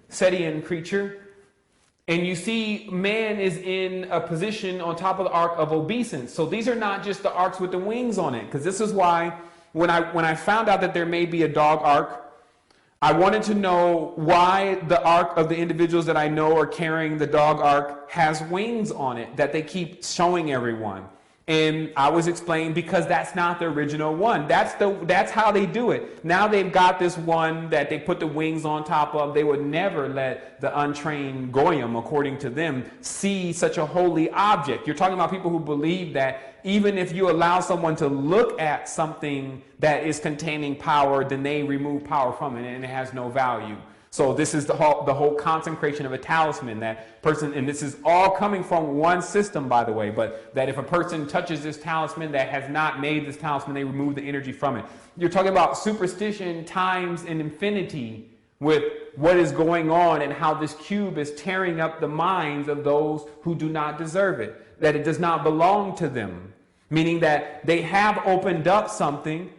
[SPEAKER 1] Setian creature, and you see man is in a position on top of the ark of obeisance. So these are not just the arks with the wings on it, because this is why when I found out that there may be a dog ark, I wanted to know why the ark of the individuals that I know are carrying the dog ark has wings on it that they keep showing everyone. And I was explaining because that's not the original one. That's how they do it. Now they've got this one that they put the wings on top of. They would never let the untrained Goyim, according to them, see such a holy object. You're talking about people who believe that even if you allow someone to look at something that is containing power, then they remove power from it and it has no value. So this is the whole consecration of a talisman, that person, and this is all coming from one system, by the way, but that if a person touches this talisman that has not made this talisman, they remove the energy from it. You're talking about superstition times an infinity with what is going on and how this cube is tearing up the minds of those who do not deserve it, that it does not belong to them, meaning that they have opened up something,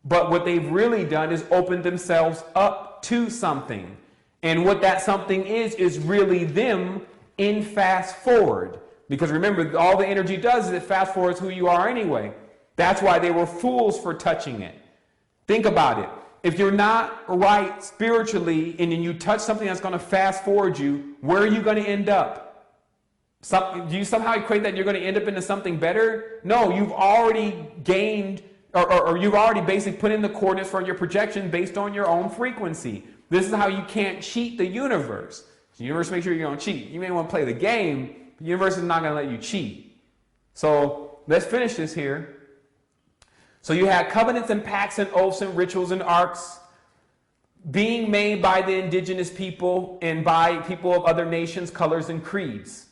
[SPEAKER 1] but what they've really done is opened themselves up to something. And what that something is really them in fast forward. Because remember, all the energy does is it fast forwards who you are anyway. That's why they were fools for touching it. Think about it. If you're not right spiritually and then you touch something that's going to fast forward you, where are you going to end up? Do you somehow equate that you're going to end up into something better? No, you've already gained or you've already basically put in the coordinates for your projection based on your own frequency. This is how you can't cheat the universe. The universe makes sure you don't cheat. You may want to play the game, but the universe is not going to let you cheat. So let's finish this here. So you have covenants and pacts and oaths and rituals and arks being made by the indigenous people and by people of other nations, colors, and creeds.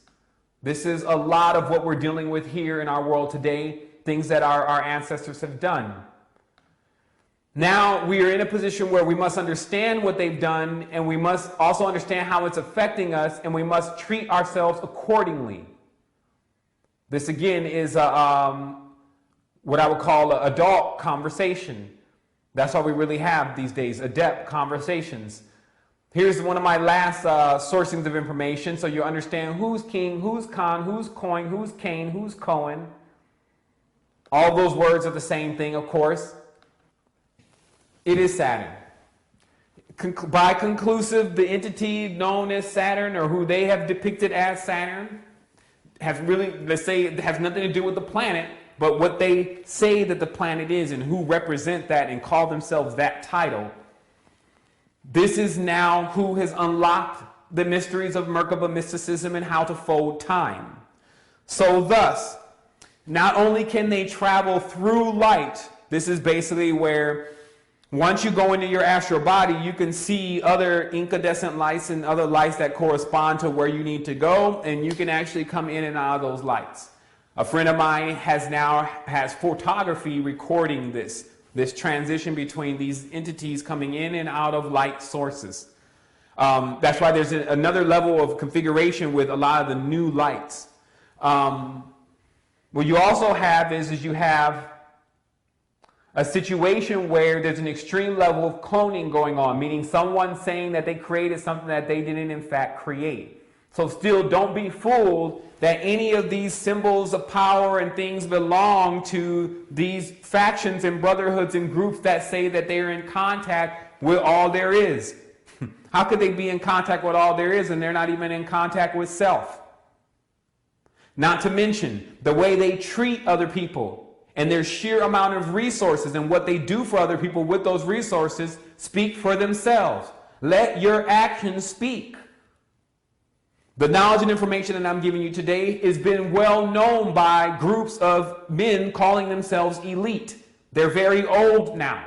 [SPEAKER 1] This is a lot of what we're dealing with here in our world today, things that our ancestors have done. Now we are in a position where we must understand what they've done, and we must also understand how it's affecting us, and we must treat ourselves accordingly. This again is what I would call an adult conversation. That's all we really have these days, adept conversations. Here's one of my last sourcings of information, so you understand who's king, who's Khan, who's Coin, who's Cain, who's Cohen. All those words are the same thing, of course. It is Saturn. By conclusive, the entity known as Saturn, or who they have depicted as Saturn, has really, let's say, it has nothing to do with the planet, but what they say that the planet is and who represent that and call themselves that title. This is now who has unlocked the mysteries of Merkaba mysticism and how to fold time. So thus, not only can they travel through light, this is basically where once you go into your astral body, you can see other incandescent lights and other lights that correspond to where you need to go, and you can actually come in and out of those lights. A friend of mine has photography recording this transition between these entities coming in and out of light sources. That's why there's another level of configuration with a lot of the new lights. What you also have is you have a situation where there's an extreme level of cloning going on, meaning someone saying that they created something that they didn't in fact create. So still, don't be fooled that any of these symbols of power and things belong to these factions and brotherhoods and groups that say that they are in contact with all there is. How could they be in contact with all there is and they're not even in contact with self? Not to mention the way they treat other people and their sheer amount of resources and what they do for other people with those resources speak for themselves. Let your actions speak. The knowledge and information that I'm giving you today has been well known by groups of men calling themselves elite. They're very old now.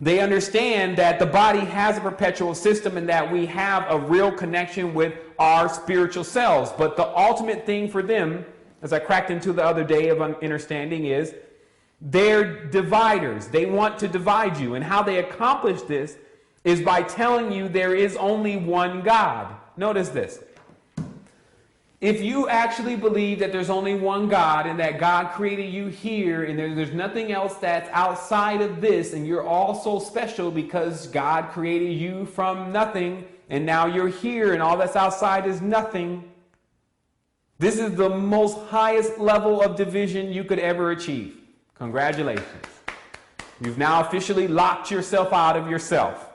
[SPEAKER 1] They understand that the body has a perpetual system and that we have a real connection with our spiritual selves. But the ultimate thing for them, as I cracked into the other day of understanding, is they're dividers. They want to divide you. And how they accomplish this is by telling you there is only one God. Notice this. If you actually believe that there's only one God and that God created you here and there's nothing else that's outside of this and you're all so special because God created you from nothing and now you're here and all that's outside is nothing, this is the most highest level of division you could ever achieve. Congratulations. You've now officially locked yourself out of yourself.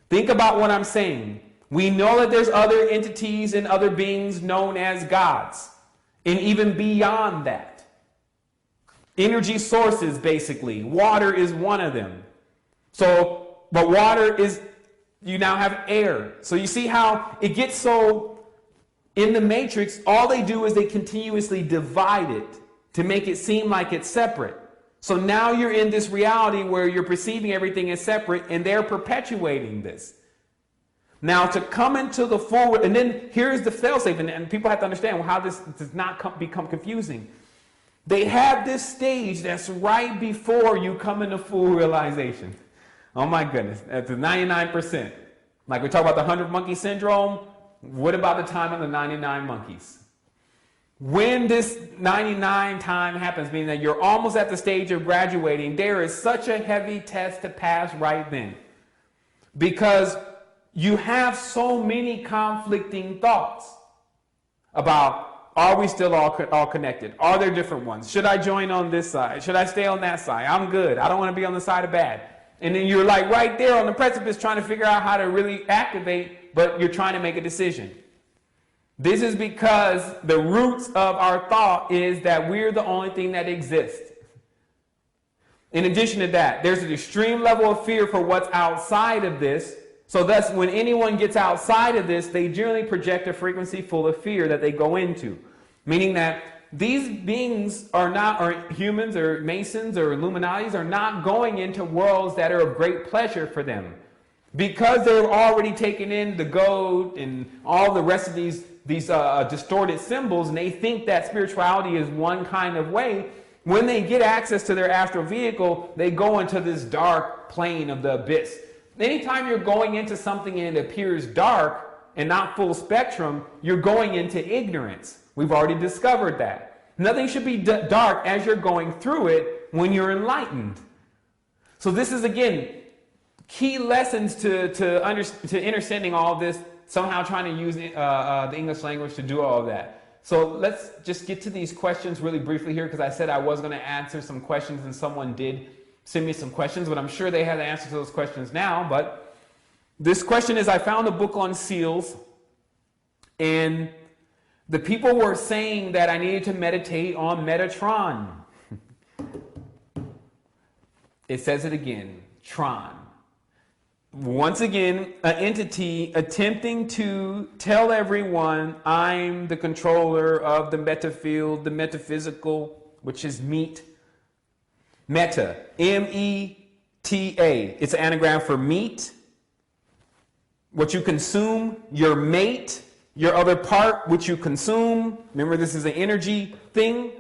[SPEAKER 1] Think about what I'm saying. We know that there's other entities and other beings known as gods, and even beyond that. Energy sources, basically. Water is one of them. So, but water is, you now have air. So you see how it gets so, in the matrix, all they do is they continuously divide it to make it seem like it's separate. So now you're in this reality where you're perceiving everything as separate, and they're perpetuating this. Now, to come into the full, and then here's the failsafe, and people have to understand how this does not become confusing. They have this stage that's right before you come into full realization. Oh my goodness, that's the 99%. Like we talk about the 100 monkey syndrome, what about the time of the 99 monkeys? When this 99 time happens, meaning that you're almost at the stage of graduating, there is such a heavy test to pass right then. Because you have so many conflicting thoughts about, are we still all connected? Are there different ones? Should I join on this side? Should I stay on that side? I'm good. I don't want to be on the side of bad. And then you're like right there on the precipice trying to figure out how to really activate, but you're trying to make a decision. This is because the roots of our thought is that we're the only thing that exists. In addition to that, there's an extreme level of fear for what's outside of this. So thus, when anyone gets outside of this, they generally project a frequency full of fear that they go into. Meaning that these beings are not, or humans or Masons or Illuminatis, are not going into worlds that are of great pleasure for them. Because they've already taken in the gold and all the rest of these distorted symbols, and they think that spirituality is one kind of way, when they get access to their astral vehicle, they go into this dark plane of the abyss. Anytime you're going into something and it appears dark and not full spectrum, you're going into ignorance. We've already discovered that. Nothing should be dark as you're going through it when you're enlightened. So this is, again, key lessons to understanding all of this, somehow trying to use the English language to do all of that. So let's just get to these questions really briefly here, because I said I was going to answer some questions and someone did send me some questions, but I'm sure they have the answer to those questions now. But this question is, I found a book on seals, and the people were saying that I needed to meditate on Metatron. It says it again, Tron. Once again, an entity attempting to tell everyone I'm the controller of the metafield, the metaphysical, which is meat. Meta, M-E-T-A. It's an anagram for meat, what you consume, your mate, your other part, which you consume. Remember, this is an energy thing.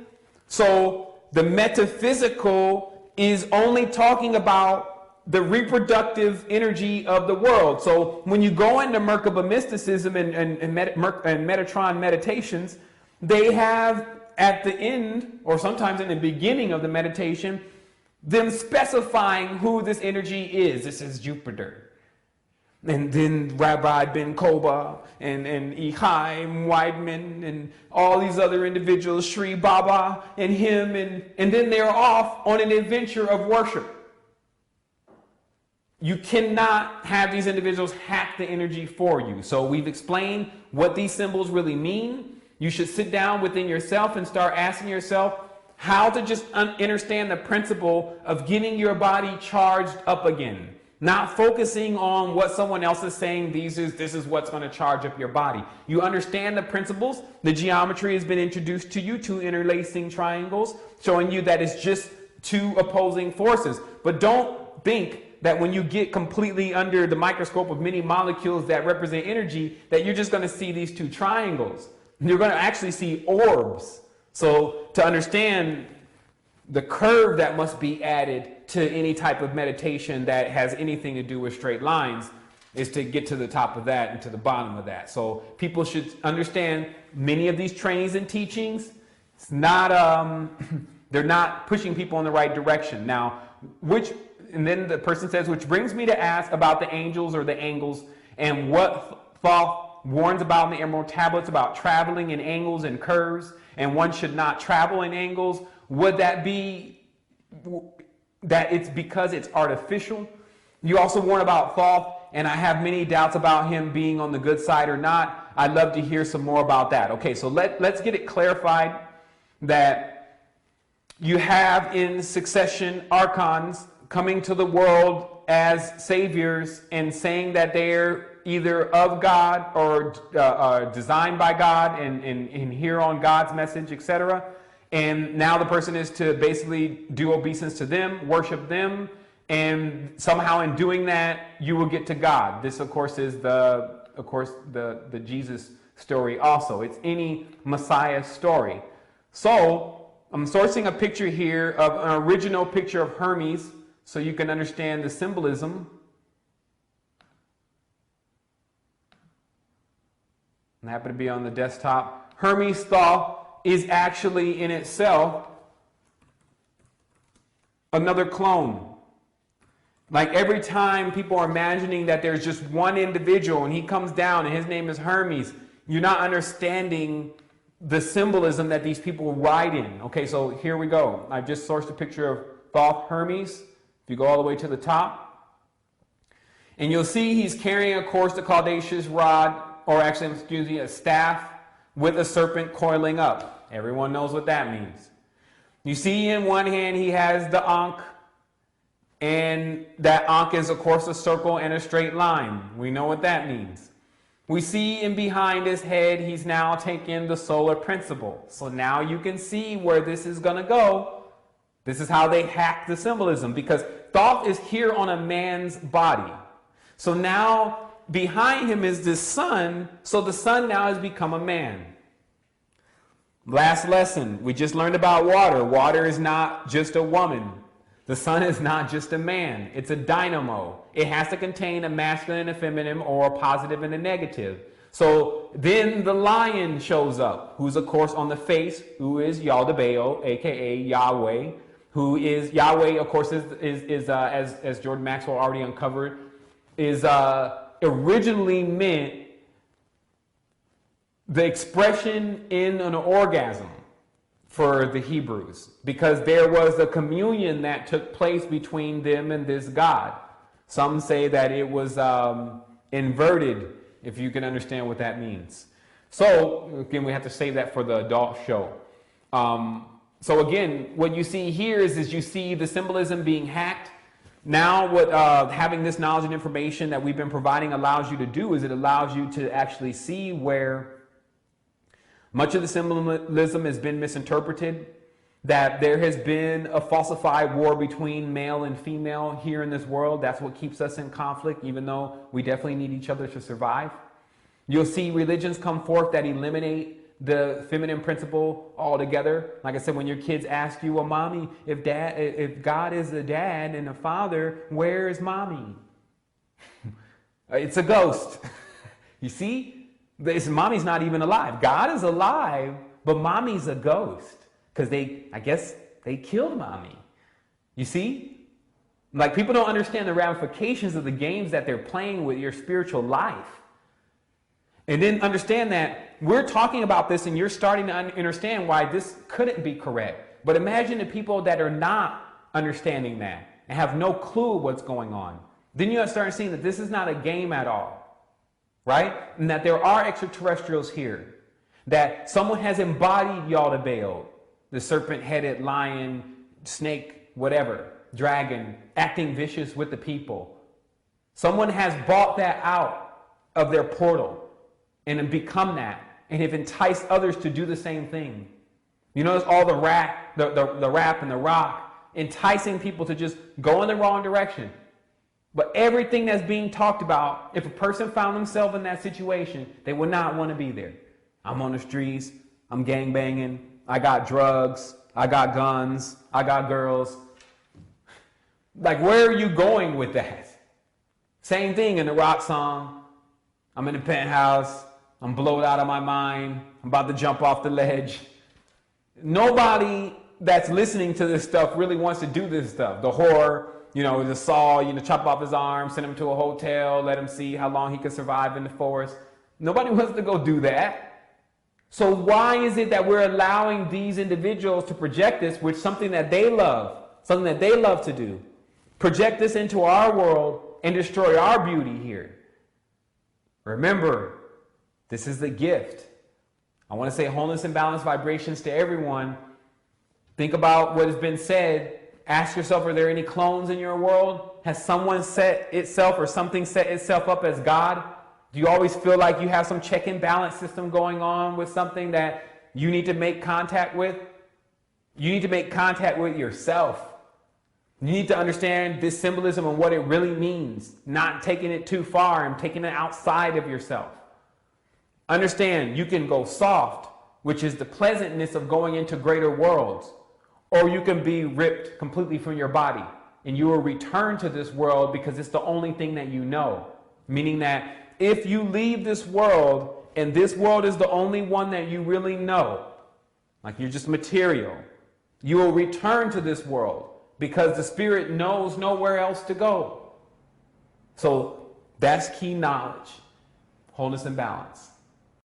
[SPEAKER 1] So the metaphysical is only talking about the reproductive energy of the world. So when you go into Merkaba mysticism and Metatron meditations, they have at the end, or sometimes in the beginning of the meditation, them specifying who this energy is. This is Jupiter. And then Rabbi Ben Koba and Echaim Weidman and all these other individuals, Sri Baba and him, and then they're off on an adventure of worship. You cannot have these individuals hack the energy for you. So we've explained what these symbols really mean. You should sit down within yourself and start asking yourself how to just understand the principle of getting your body charged up again. Not focusing on what someone else is saying, this is what's going to charge up your body. You understand the principles. The geometry has been introduced to you, two interlacing triangles, showing you that it's just two opposing forces. But don't think that when you get completely under the microscope of many molecules that represent energy, that you're just going to see these two triangles. You're going to actually see orbs. So to understand the curve that must be added to any type of meditation that has anything to do with straight lines is to get to the top of that and to the bottom of that. So people should understand many of these trainings and teachings, it's not, they're not pushing people in the right direction. Now, and then the person says, which brings me to ask about the angels or the angles and what Thoth warns about in the Emerald Tablets about traveling in angles and curves, and one should not travel in angles. Would that be that it's because it's artificial? You also warn about Thoth, and I have many doubts about him being on the good side or not. I'd love to hear some more about that. Okay, so let's get it clarified that you have in succession archons coming to the world as saviors and saying that they're either of God or designed by God and hear on God's message, etc. And now the person is to basically do obeisance to them, worship them, and somehow in doing that, you will get to God. This, of course, is the Jesus story also. It's any Messiah story. So I'm sourcing a picture here of an original picture of Hermes so you can understand the symbolism. And happen to be on the desktop. Hermes Thoth is actually in itself another clone. Like every time people are imagining that there's just one individual and he comes down and his name is Hermes, you're not understanding the symbolism that these people ride in. Okay, so here we go. I've just sourced a picture of Thoth Hermes. If you go all the way to the top, and you'll see he's carrying, of course, the caduceus rod, or actually, excuse me, a staff with a serpent coiling up. Everyone knows what that means. You see in one hand he has the ankh, and that ankh is, of course, a circle and a straight line. We know what that means. We see in behind his head he's now taken the solar principle. So now you can see where this is going to go. This is how they hack the symbolism, because Thoth is here on a man's body. So now behind him is this sun, so the sun now has become a man. Last lesson, we just learned about water. Water is not just a woman. The sun is not just a man. It's a dynamo. It has to contain a masculine and a feminine, or a positive and a negative. So then the lion shows up, who's of course on the face, who is Yaldabeo, aka Yahweh, who is Yahweh, of course, is as Jordan Maxwell already uncovered, is originally meant the expression in an orgasm for the Hebrews, because there was a communion that took place between them and this God. Some say that it was inverted, if you can understand what that means. So, again, we have to save that for the adult show. So again, what you see here is you see the symbolism being hacked. Now what having this knowledge and information that we've been providing allows you to do is it allows you to actually see where much of the symbolism has been misinterpreted, that there has been a falsified war between male and female here in this world. That's what keeps us in conflict, even though we definitely need each other to survive. You'll see religions come forth that eliminate the feminine principle altogether. Like I said, when your kids ask you, well, mommy, if God is a dad and a father, where is mommy? It's a ghost. You see? Mommy's not even alive. God is alive, but mommy's a ghost because I guess they killed mommy. You see? Like, people don't understand the ramifications of the games that they're playing with your spiritual life. And then understand that we're talking about this and you're starting to understand why this couldn't be correct. But imagine the people that are not understanding that and have no clue what's going on. Then you start seeing that this is not a game at all, right? And that there are extraterrestrials here, that someone has embodied Yaldabaoth, the serpent-headed lion, snake, whatever, dragon, acting vicious with the people. Someone has bought that out of their portal and have become that and have enticed others to do the same thing. You notice all the rap and the rock enticing people to just go in the wrong direction. But everything that's being talked about, if a person found themselves in that situation, they would not want to be there. I'm on the streets, I'm gangbanging, I got drugs, I got guns, I got girls. Like, where are you going with that? Same thing in the rock song. I'm in the penthouse, I'm blowed out of my mind, I'm about to jump off the ledge. Nobody that's listening to this stuff really wants to do this stuff. The horror, the Saul, chop off his arm, send him to a hotel, let him see how long he can survive in the forest. Nobody wants to go do that. So why is it that we're allowing these individuals to project this with something that they love to do? Project this into our world and destroy our beauty here. Remember, this is the gift. I want to say wholeness and balance vibrations to everyone. Think about what has been said. Ask yourself, are there any clones in your world? Has someone set itself or something set itself up as God? Do you always feel like you have some check and balance system going on with something that you need to make contact with? You need to make contact with yourself. You need to understand this symbolism and what it really means, not taking it too far and taking it outside of yourself. Understand, you can go soft, which is the pleasantness of going into greater worlds, or you can be ripped completely from your body and you will return to this world because it's the only thing that you know. Meaning that if you leave this world and this world is the only one that you really know, like you're just material, you will return to this world because the spirit knows nowhere else to go. So that's key knowledge, wholeness and balance.